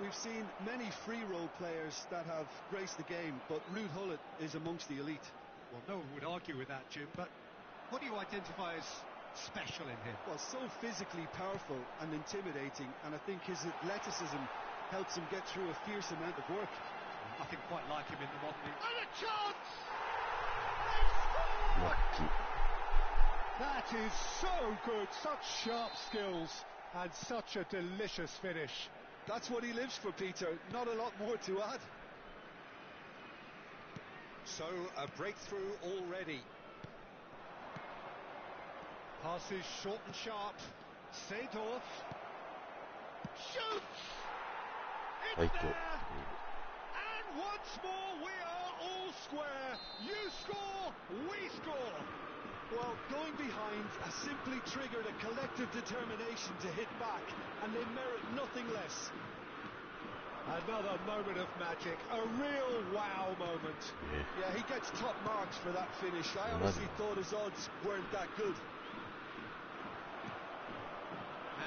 Speaker 6: We've seen many free role players that have graced the game, but Ruud Gullit is amongst the elite.
Speaker 3: Well, no one would argue with that, Jim, but what do you identify as special in him?
Speaker 6: Well, so physically powerful and intimidating, and I think his athleticism helps him get through a fierce amount of work.
Speaker 3: Nothing quite like him in the modern... And a chance!
Speaker 2: Lucky.
Speaker 3: That is so good, such sharp skills, and such a delicious finish.
Speaker 6: That's what he lives for, Peter. Not a lot more to add.
Speaker 3: So, a breakthrough already. Passes short and sharp. Seedorf. Shoots! It's there! And once more we are all square. You score, we score.
Speaker 6: Well, going behind has simply triggered a collective determination to hit back, and they merit nothing less.
Speaker 3: Another moment of magic, a real wow moment.
Speaker 6: Yeah, he gets top marks for that finish. I honestly thought his odds weren't that good.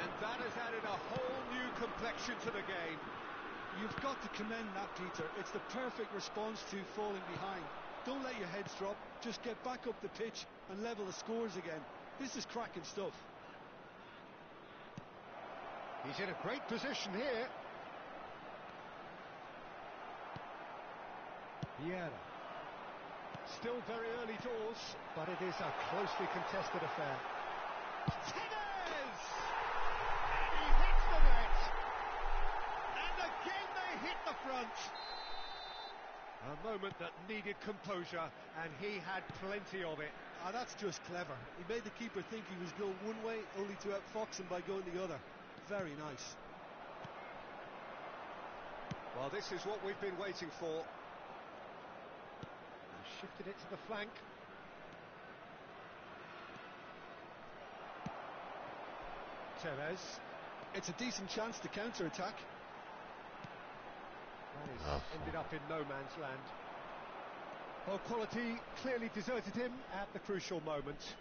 Speaker 3: And that has added a whole new complexion to the game.
Speaker 6: You've got to commend that, Peter. It's the perfect response to falling behind. Don't let your heads drop. Just get back up the pitch and level the scores again. This is cracking stuff.
Speaker 3: He's in a great position here. Vieira. Still very early doors, but it is a closely contested affair. Tevez! And he hits the net. And again they hit the front. A moment that needed composure, and he had plenty of it.
Speaker 6: That's just clever. He made the keeper think he was going one way, only to outfox him by going the other. Very nice.
Speaker 3: Well, this is what we've been waiting for. He shifted it to the flank. Tevez.
Speaker 6: It's a decent chance to counter-attack.
Speaker 3: That is ended up in no man's land. Well, quality clearly deserted him at the crucial moment.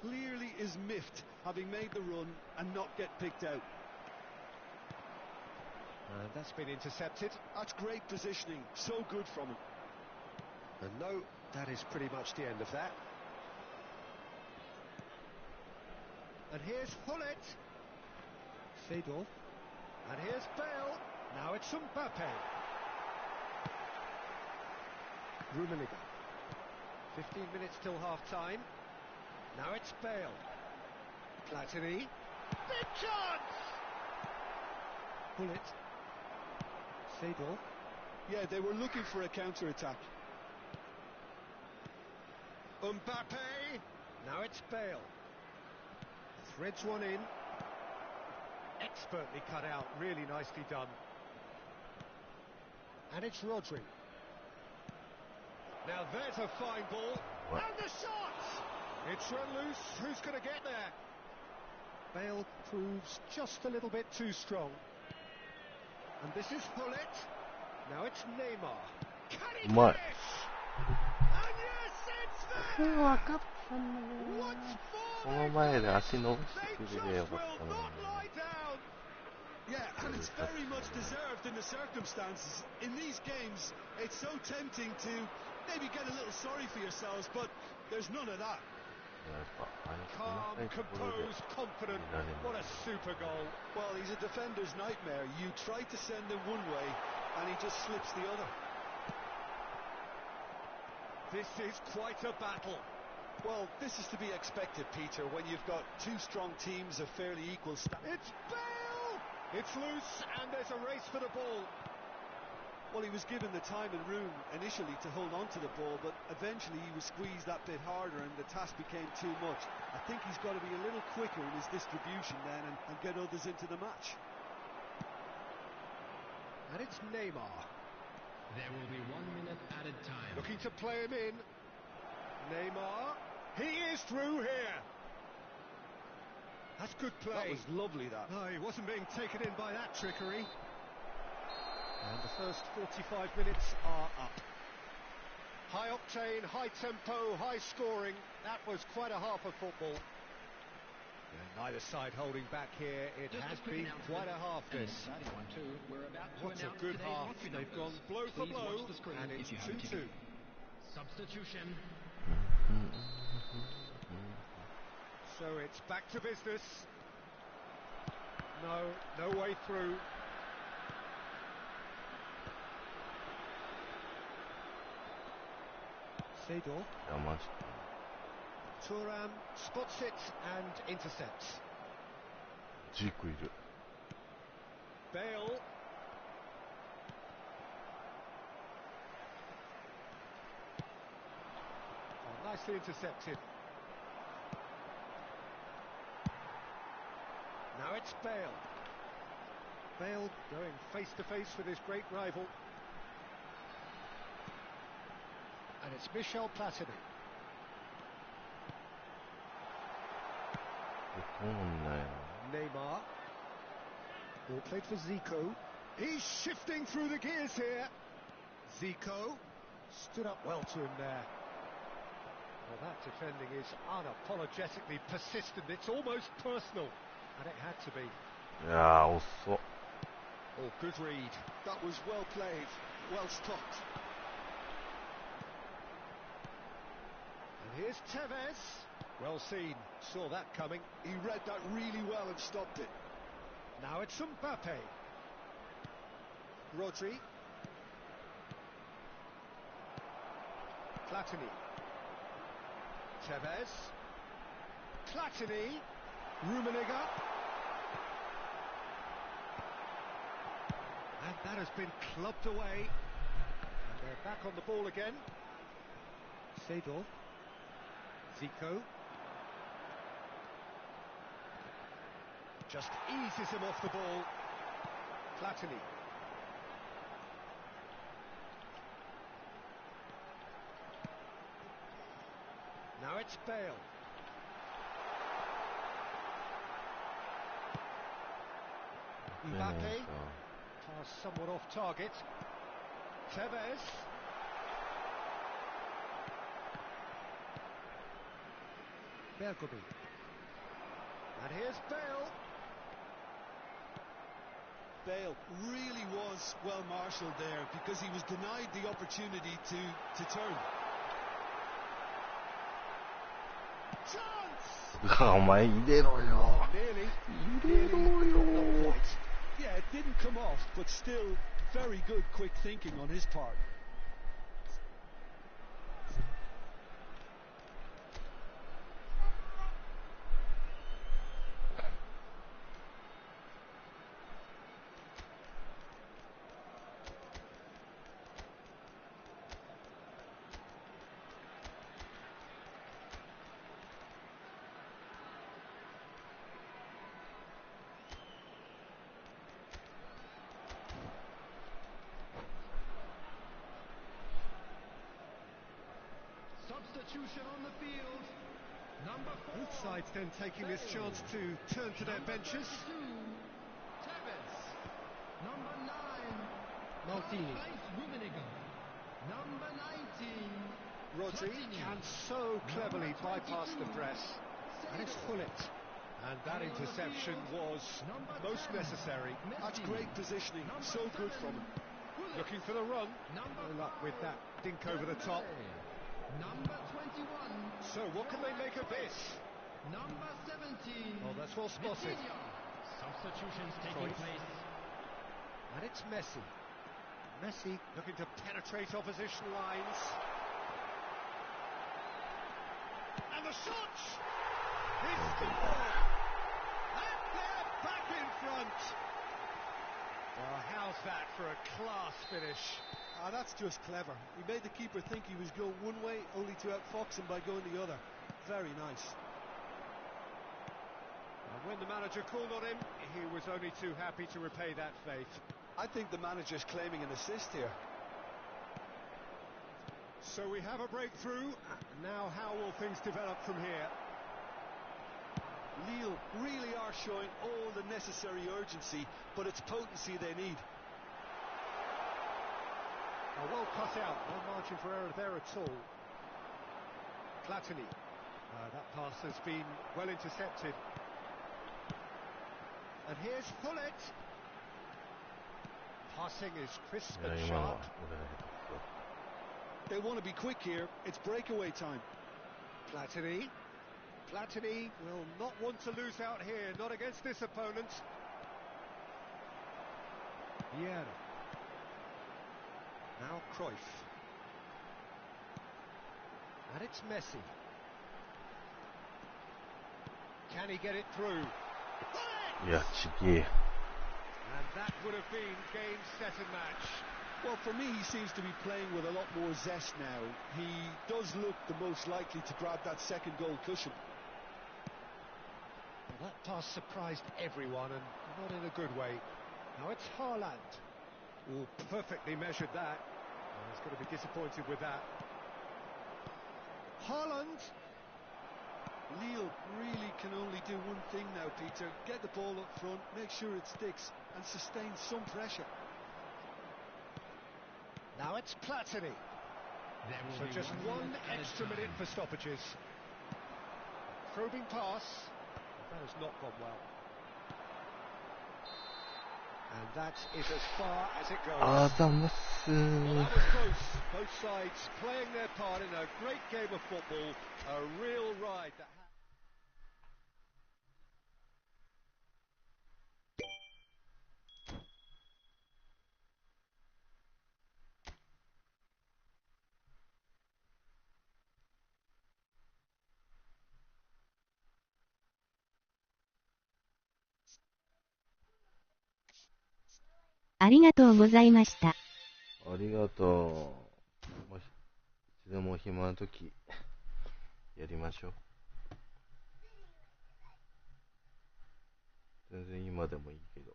Speaker 6: Clearly is miffed, having made the run and not get picked out.
Speaker 3: And that's been intercepted.
Speaker 6: That's great positioning, so good from him.
Speaker 3: And no, that is pretty much the end of that. And here's Hullet. Seedorf. And here's Bale. Now it's Mbappe. Rummenigge. 15 minutes till half-time. Now it's Bale. Platini. Big chance! Hullet. Seedorf.
Speaker 6: Yeah, they were looking for a counter-attack.
Speaker 3: Mbappe. Now it's Bale. Threads one in. Expertly cut out, really nicely done. And it's Rodri. Now there's a fine ball.
Speaker 2: What?
Speaker 3: And the shot! It's run loose. Who's going to get there? Bale proves just a little bit too strong. And this is Hullet. Now it's Neymar. Can he
Speaker 2: My.
Speaker 3: finish? And yes, it's there!
Speaker 2: 分かったんだよ
Speaker 3: What's
Speaker 2: な。
Speaker 3: for
Speaker 2: この前で足伸ばして
Speaker 3: They
Speaker 2: く
Speaker 3: just
Speaker 2: れりゃよ
Speaker 3: will
Speaker 2: かったの
Speaker 3: not
Speaker 2: に。
Speaker 3: lie down.
Speaker 6: Yeah, and it's very much deserved in the circumstances. In these games, it's so tempting to maybe get a little sorry for yourselves, but there's none of that.
Speaker 2: やっぱああいう細
Speaker 3: Calm,
Speaker 2: かいところで
Speaker 3: composed, confident.
Speaker 2: 見られる
Speaker 3: What a super goal.
Speaker 6: Well, he's a defender's nightmare. You try to send him one way, and he just slips the other.
Speaker 3: This is quite a battle.
Speaker 6: Well, this is to be expected, Peter, when you've got two strong teams of fairly equal
Speaker 3: It's Bale! It's loose, and there's a race for the ball.
Speaker 6: Well, he was given the time and room initially to hold on to the ball, but eventually he was squeezed that bit harder and the task became too much. I think he's got to be a little quicker in his distribution then and get others into the match.
Speaker 3: And it's Neymar.
Speaker 7: There will be 1 minute added time.
Speaker 3: Looking to play him in. Neymar. He is through here. That's good play.
Speaker 6: That was lovely, that.
Speaker 3: No, he wasn't being taken in by that trickery. And the first 45 minutes are up. High octane, high tempo, high scoring. That was quite a half of football. And neither side holding back here. It has been quite a half, this. What a good half. They've gone blow for blow, and it's 2-2.
Speaker 7: Substitution.
Speaker 3: So it's back to business. No way through. Seedorf.
Speaker 2: 山下。
Speaker 3: Thuram spots it and intercepts.
Speaker 2: ジークいる。
Speaker 3: Bale. Oh, nicely intercepted. Now it's Bale. Bale going face to face with his great rival. And it's Michel Platini.
Speaker 2: 通んないな。
Speaker 3: Neymar. Ball played for Zico. He's shifting through the gears here. Zico stood up well to him there. Well, that defending is unapologetically persistent. It's almost personal. And it had to be.
Speaker 2: いやー、遅っ。
Speaker 3: Oh, good read.
Speaker 6: That was well played, well stopped.
Speaker 3: And here's Tevez. Well seen. Saw that coming.
Speaker 6: He read that really well and stopped it.
Speaker 3: Now it's Mbappe. Rodri. Platini. Tevez. Platini. Rummenigge. And that has been clubbed away. And They're back on the ball again. Seidel. Zico. Just eases him off the ball. Platini. Now it's Bale. Mbappe. Pass somewhat off target. Tevez. Bergomi. And here's Bale.
Speaker 6: Bale really was well marshalled there because he was denied the opportunity to turn. Chance!
Speaker 2: お前入れろよ。
Speaker 3: Nearly.
Speaker 2: 入れろ
Speaker 3: Not
Speaker 2: よ。
Speaker 3: quite.
Speaker 6: Yeah, it didn't come off, but still very good quick thinking on his part.
Speaker 7: Substitution on the field. Number 4.
Speaker 3: Both sides then taking this chance to turn to their benches.
Speaker 7: Tevez. Number 9.
Speaker 3: Maldini.
Speaker 7: Karl-Heinz Rummenigge. Number 19.
Speaker 3: Rodri can so cleverly bypass the press. And it's Gullit. And that interception was most necessary.
Speaker 6: That's great positioning, so good from him.
Speaker 3: Looking for the run. No luck with that dink over the top.
Speaker 7: Number 21.
Speaker 3: So what can they make of this?
Speaker 7: Number 17.
Speaker 3: Oh, that's well spotted.
Speaker 7: Vitinha. Substitutions taking
Speaker 3: Cruyff.
Speaker 7: place.
Speaker 3: And it's Messi. Messi looking to penetrate opposition lines. And the shot! He scored! And they're back in front! Oh, how's that for a class finish?
Speaker 6: Ah, that's just clever. He made the keeper think he was going one way, only to outfox him by going the other. Very nice.
Speaker 3: And when the manager called on him, he was only too happy to repay that faith.
Speaker 6: I think the manager's claiming an assist here.
Speaker 3: So we have a breakthrough. Now how will things develop from here?
Speaker 6: Lille really are showing all the necessary urgency, but it's potency they need.
Speaker 3: Oh, well cut out, no margin for error there at all. Platini. That pass has been well intercepted. And here's Gullit. Passing is crisp
Speaker 2: いや
Speaker 3: and
Speaker 2: 今のは
Speaker 3: sharp.
Speaker 2: 俺が下手く
Speaker 6: They want to be quick here. It's breakaway time.
Speaker 3: Platini. Platini will not want to lose out here, not against this opponent. Vieira. Now Cruyff. And it's Messi. Can he get it through?
Speaker 2: そいやちげえ
Speaker 3: And that would have been game, set and match.
Speaker 6: Well, for me, he seems to be playing with a lot more zest now. He does look the most likely to grab that second goal cushion.
Speaker 3: Well, that pass surprised everyone, and not in a good way. Now it's Haaland. Oh, perfectly measured that. Oh, he's going to be disappointed with that. Haaland.
Speaker 6: Lille really can only do one thing now, Peter. Get the ball up front, make sure it sticks, and sustain some pressure.
Speaker 3: Now it's Platini.
Speaker 7: There will
Speaker 3: So
Speaker 7: be
Speaker 3: just
Speaker 7: 1
Speaker 3: one
Speaker 7: minute added
Speaker 3: extra
Speaker 7: time.
Speaker 3: minute for stoppages. Probing pass. That has not gone well. And that is as far as it goes.
Speaker 2: あざます
Speaker 3: Well, that was close. Both sides playing their part in a great game of football. A real ride. That
Speaker 1: ありがとうございました。
Speaker 2: ありがとうつでも暇な時やりましょう。全然今でもいいけど。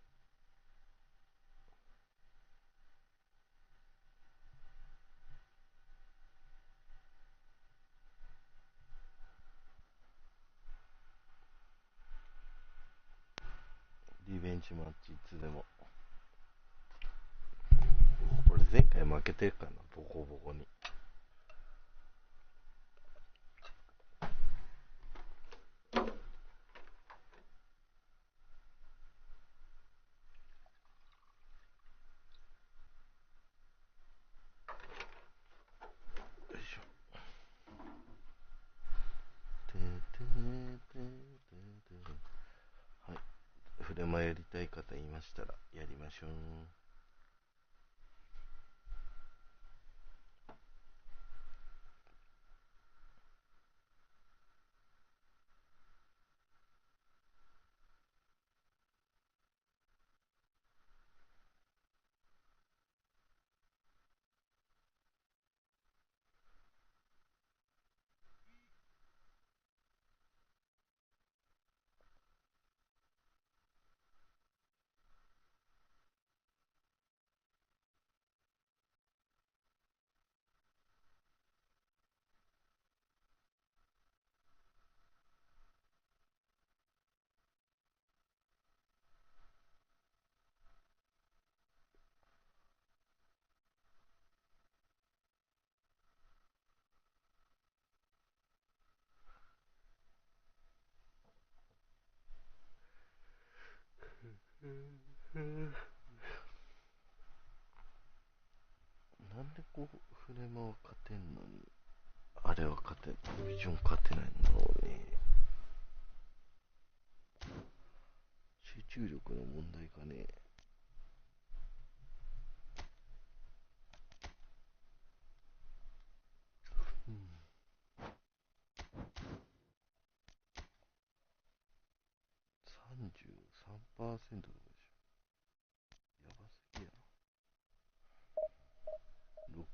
Speaker 2: リベンジマッチいつでも。これ前回負けてるからな、ボコボコに。よいしょ。はい。フレマやりたい方いましたらやりましょう。なんでこうフレマは勝てんのにあれは勝てん、ビジョン勝てないんだろうね。集中力の問題かね。うん、33%とかでしょ。やばすぎやろ。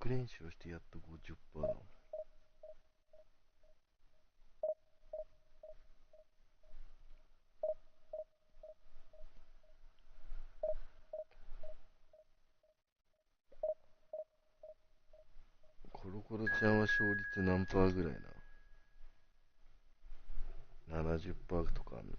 Speaker 2: 6連勝してやっと 50% だもん。コロコロちゃんは勝率何パーぐらいな？ 70% とかあんの？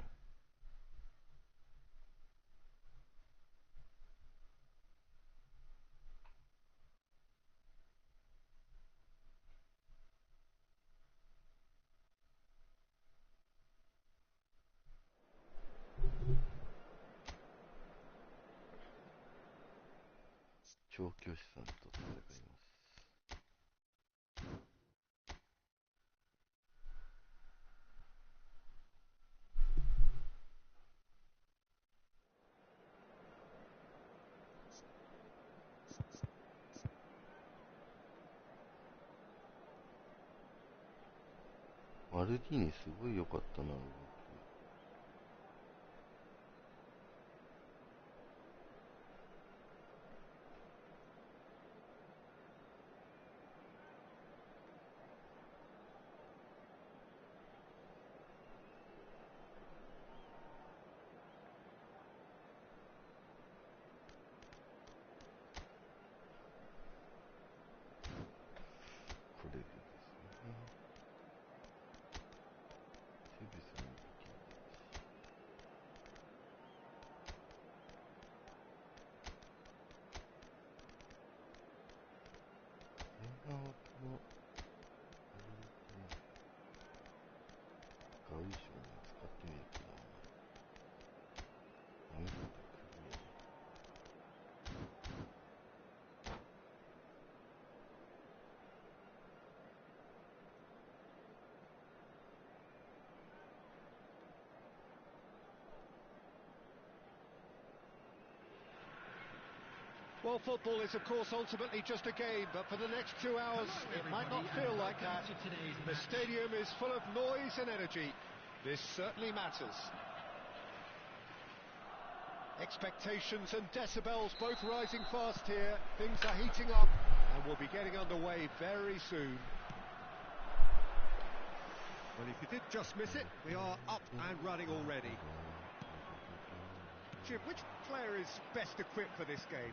Speaker 2: 調教師さんと戦います。マルディーニすごい良かったな。これでですね。セビスもできる。前半はこのガウイ賞に使ってみるけど、ダメだったらクリアで。
Speaker 3: Well, football is, of course, ultimately just a game, but for the next 2 hours, it might not feel like that. The stadium is full of noise and energy. This certainly matters. Expectations and decibels both rising fast here. Things are heating up, and we'll be getting underway very soon. Well, if you did just miss it, we are up and running already. Jim, which player is best equipped for this game?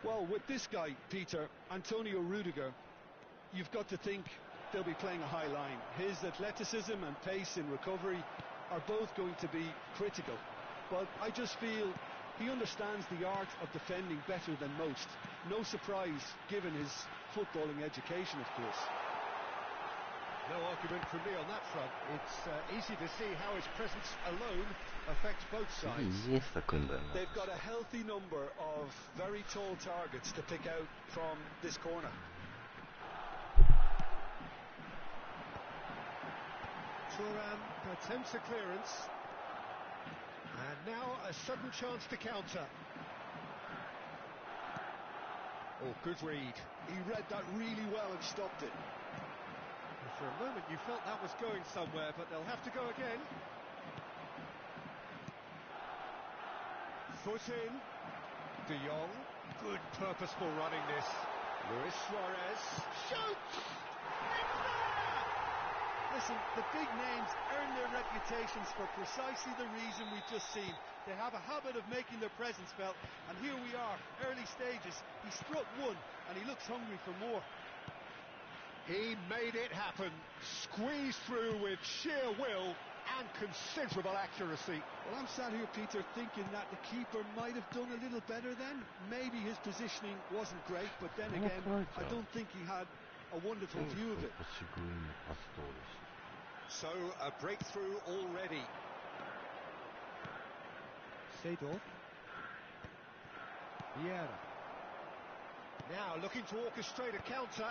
Speaker 6: Well, with this guy, Peter, Antonio Rudiger, you've got to think they'll be playing a high line. His athleticism and pace in recovery are both going to be critical. But I just feel he understands the art of defending better than most. No surprise, given his footballing education, of course.
Speaker 3: No argument from me on that front. It's easy to see how his presence alone affects both
Speaker 2: 次
Speaker 3: sides.
Speaker 2: イニエスタ組んだよな。
Speaker 6: They've got a healthy number of very tall targets to pick out from this corner.
Speaker 3: Thuram attempts a clearance. And now a sudden chance to counter. Oh, good read.
Speaker 6: He read that really well and stopped it.
Speaker 3: For a moment you felt that was going somewhere, but they'll have to go again. Foot in. De Jong. Good purposeful running this. Luis Suarez. Shoots! It's there!
Speaker 6: Listen, the big names earn their reputations for precisely the reason we've just seen. They have a habit of making their presence felt, and here we are, early stages. He struck one, and he looks hungry for more.
Speaker 3: He made it happen. Squeezed through with sheer will and considerable accuracy.
Speaker 6: Well, I'm sat here, Peter, thinking that the keeper might have done a little better then. Maybe his positioning wasn't great, but then again, I don't think he had a wonderful view of it.
Speaker 2: 腰組にパス通るし。
Speaker 3: So, a breakthrough already. Seedorf. Vieira. Now looking to orchestrate a counter.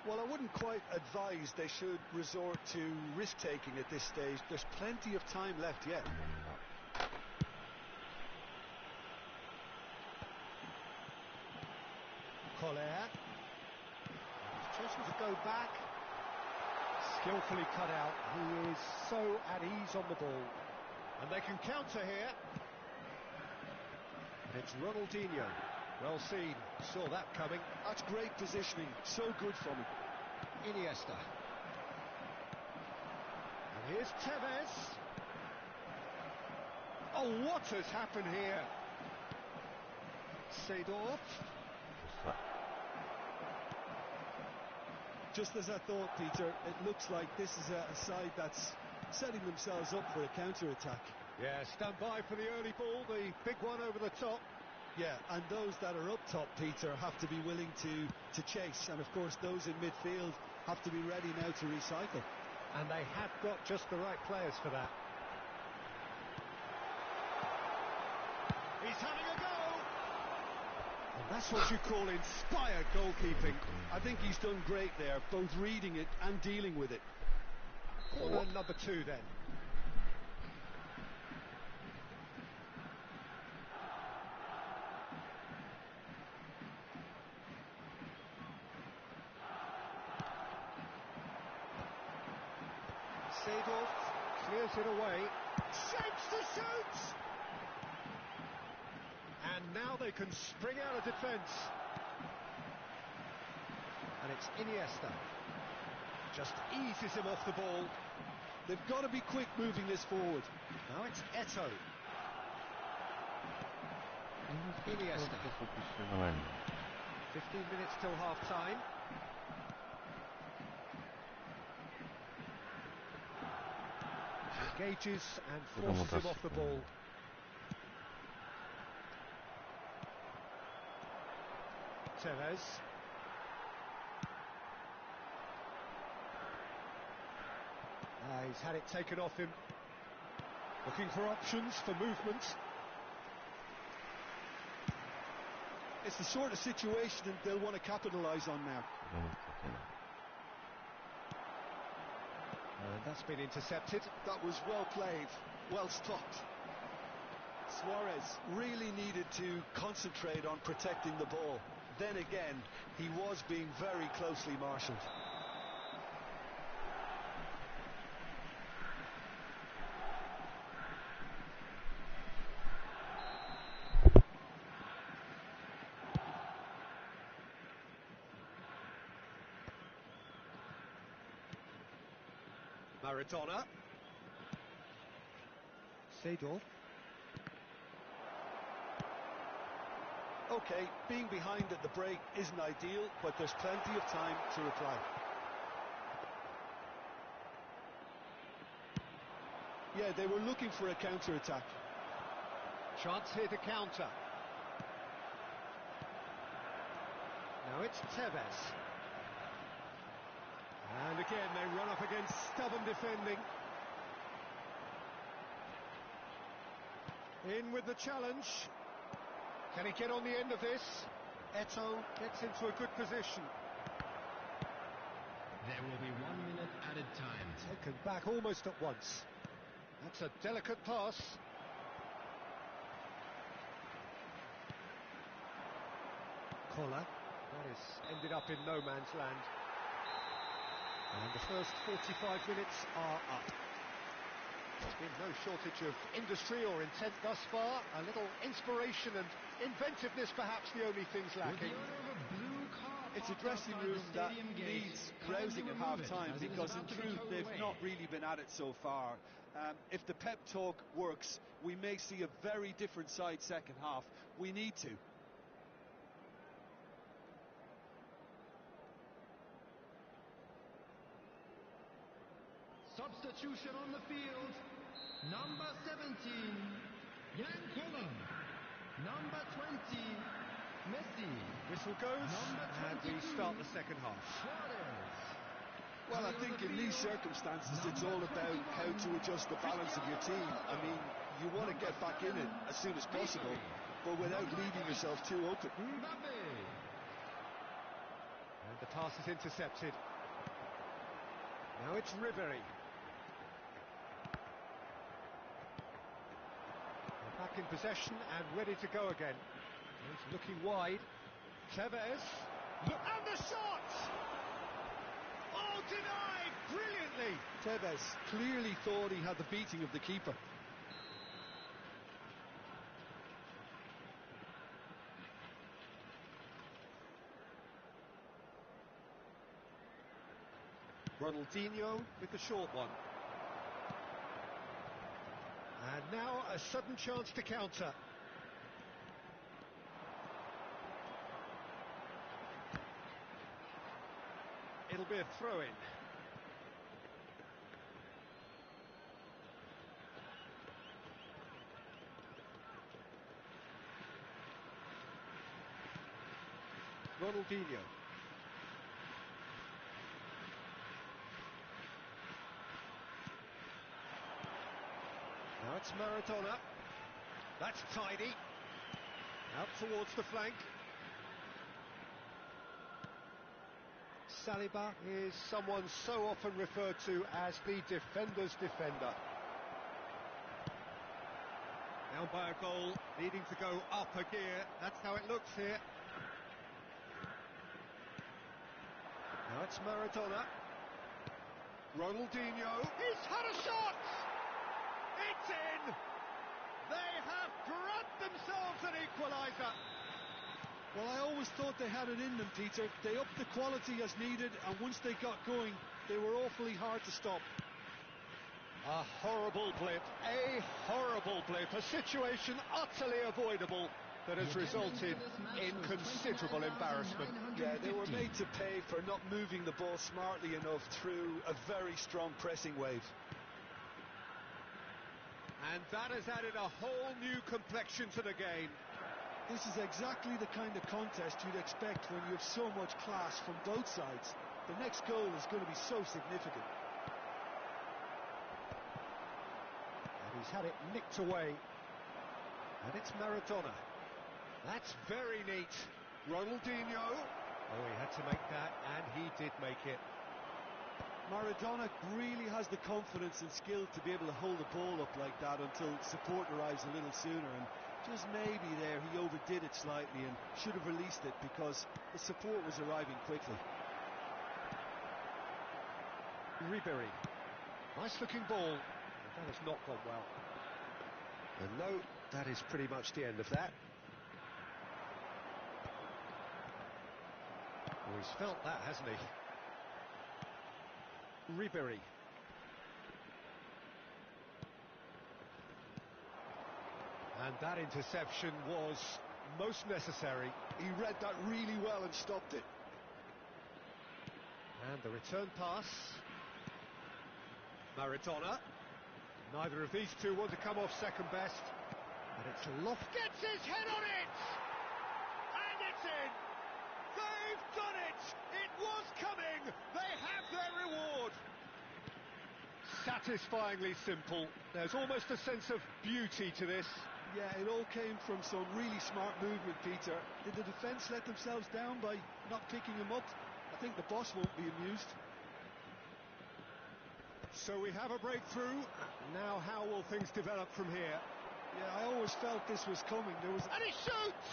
Speaker 6: Well, I wouldn't quite advise they should resort to risk-taking at this stage. There's plenty of time left yet.
Speaker 3: Collier. Chosen to go back. Skillfully cut out. He is so at ease on the ball. And they can counter here. And it's Ronaldinho. Well seen. Saw that coming.
Speaker 6: That's great positioning. So good from him.
Speaker 3: Iniesta. And here's Tevez. Oh, what has happened here? Seedorf.
Speaker 6: Just as I thought, Peter, it looks like this is a side that's setting themselves up for a counter-attack.
Speaker 3: Yeah, stand by for the early ball, the big one over the top.
Speaker 6: Yeah, and those that are up top, Peter, have to be willing to chase. And, of course, those in midfield have to be ready now to recycle.
Speaker 3: And they have got just the right players for that. He's having a go! And that's what you call inspired goalkeeping.
Speaker 6: I think he's done great there, both reading it and dealing with it.
Speaker 3: Corner number 2 then. Seedorf clears it away. Shapes to shoot! And now they can spring out of defence. And it's Iniesta. Just eases him off the ball.
Speaker 6: They've got to be quick moving this forward.
Speaker 3: Now it's Eto'o. Iniesta. 15 minutes till half-time. Engages and forces him off the ball. Tevez. He's had it taken off him. Looking for options, for movement.
Speaker 6: It's the sort of situation that they'll want to capitalise on now.
Speaker 3: And that's been intercepted.
Speaker 6: That was well played, well stopped. Suarez really needed to concentrate on protecting the ball. Then again, he was being very closely marshalled.
Speaker 3: Maradona. Seedorf.
Speaker 6: Okay, being behind at the break isn't ideal, but there's plenty of time to reply. Yeah, they were looking for a counter-attack.
Speaker 3: Chance here to counter. Now it's Tevez. And again they run up against stubborn defending. In with the challenge. Can he get on the end of this? Eto'o gets into a good position.
Speaker 7: There will be 1 minute added time.
Speaker 3: Taken back almost at once. That's a delicate pass. Collar. That is ended up in no man's land. And the first 45 minutes are up. There's been no shortage of industry or intent thus far. A little inspiration and inventiveness, perhaps the only things lacking.
Speaker 6: It's a dressing room that needs rousing at half-time, because in truth they've not really been at it so far. If the pep talk works, we may see a very different side second half. We need to.
Speaker 7: Substitution on the field. Number 17, Jan Koller. Number 20, Messi.
Speaker 3: Whistle goes, and we start the second half.
Speaker 6: Well, I think in these circumstances it's all about how to adjust the balance of your team. I mean, you want to get back in it as soon as possible, but without leaving yourself too open.
Speaker 3: And the pass is intercepted. Now it's Ribery. They're back in possession and ready to go again. He's looking wide. Tevez. And the shot! Oh, denied brilliantly!
Speaker 6: Tevez clearly thought he had the beating of the keeper.
Speaker 3: Ronaldinho with the short one. And now a sudden chance to counter. It'll be a throw-in. Ronaldinho. Now it's Maradona. That's tidy. Out towards the flank. Saliba is someone so often referred to as the defender's defender. Down by a goal, needing to go up a gear. That's how it looks here. Now it's Maradona. Ronaldinho. He's had a shot! It's in! They have grabbed themselves an equaliser.
Speaker 6: Well, I always thought they had it in them, Peter. They upped the quality as needed, and once they got going, they were awfully hard to stop.
Speaker 3: A horrible blip, a situation utterly avoidable that has resulted in considerable embarrassment.
Speaker 6: Yeah, they were made to pay for not moving the ball smartly enough through a very strong pressing wave.
Speaker 3: And that has added a whole new complexion to the game.
Speaker 6: This is exactly the kind of contest you'd expect when you have so much class from both sides. The next goal is going to be so significant.
Speaker 3: And he's had it nicked away. And it's Maradona. That's very neat. Ronaldinho. Oh, he had to make that, and he did make it.
Speaker 6: Maradona really has the confidence and skill to be able to hold the ball up like that until support arrives a little sooner, and just maybe there he overdid it slightly and should have released it because the support was arriving quickly.
Speaker 3: Ribery. Nice looking ball, but that has not gone well. And no, that is pretty much the end of that. Well, he's felt that, hasn't he? Ribery. And that interception was most necessary.
Speaker 6: He read that really well and stopped it.
Speaker 3: And the return pass. Maradona. Neither of these two want to come off second best. And it's Loft.
Speaker 6: Gets his head on it! And it's in! They've done it! It was coming! They have their reward!
Speaker 3: Satisfyingly simple. There's almost a sense of beauty to this.
Speaker 6: Yeah, it all came from some really smart movement, Peter. Did the defence let themselves down by not picking him up? I think the boss won't be amused.
Speaker 3: So we have a breakthrough. Now how will things develop from here?
Speaker 6: Yeah, I always felt this was coming. There was...
Speaker 3: And he shoots!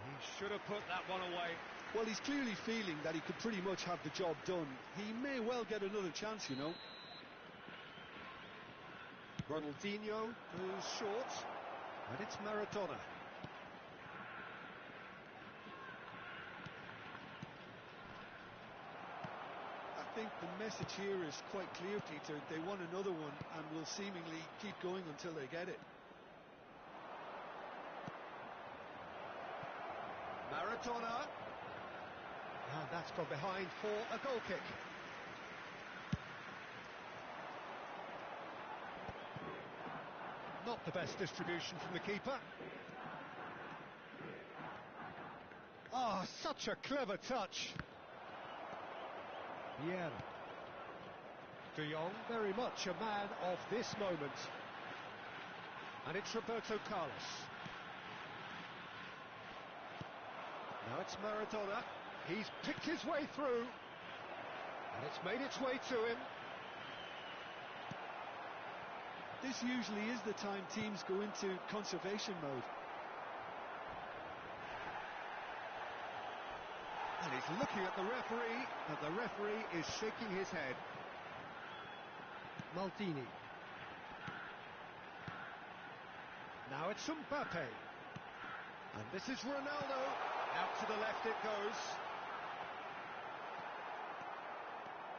Speaker 3: He should have put that one away.
Speaker 6: Well, he's clearly feeling that he could pretty much have the job done. He may well get another chance, you know.
Speaker 3: Ronaldinho goes short, and it's Maradona.
Speaker 6: I think the message here is quite clear, Peter. They want another one and will seemingly keep going until they get it.
Speaker 3: Maradona. And that's gone behind for a goal kick. Not the best distribution from the keeper. Ah, such a clever touch. Vieira. De Jong, very much a man of this moment. And it's Roberto Carlos. Now it's Maradona. He's picked his way through. And it's made its way to him.
Speaker 6: This usually is the time teams go into conservation mode.
Speaker 3: And he's looking at the referee, and the referee is shaking his head. Maldini. Now it's Mbappe. And this is Ronaldo. Out to the left it goes.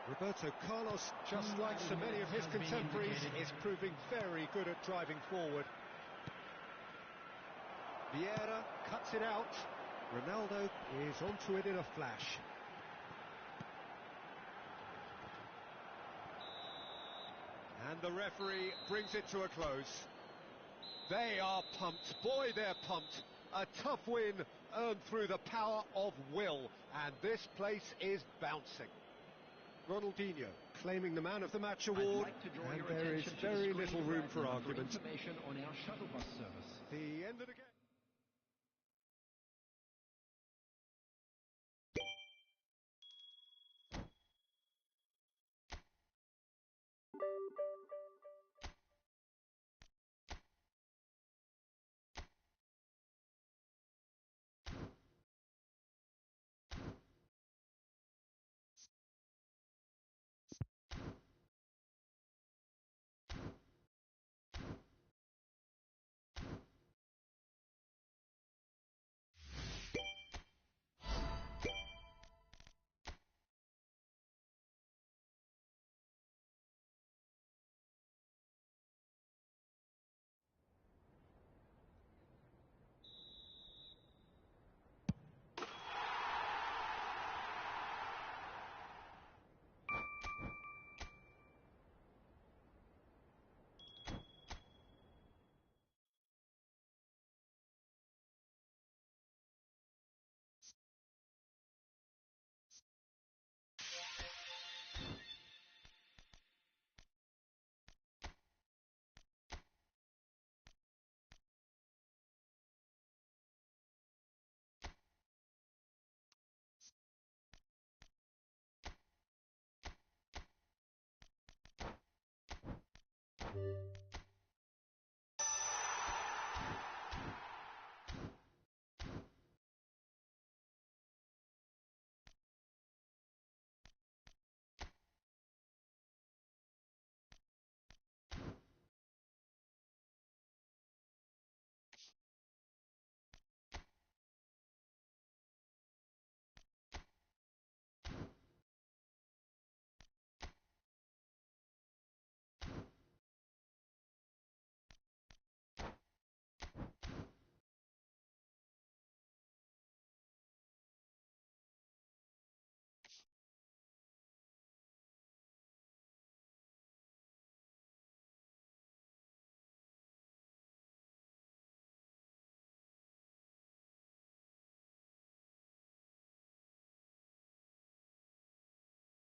Speaker 3: Roberto Carlos, just like so many of his contemporaries, is proving very good at driving forward. Vieira cuts it out. Ronaldo is onto it in a flash. And the referee brings it to a close. They are pumped. Boy, they're pumped. A tough win earned through the power of will. And this place is bouncing. Ronaldinho claiming the Man of the Match award, and there is very little room for argument.
Speaker 7: On our shuttle bus service.
Speaker 3: The end of the game.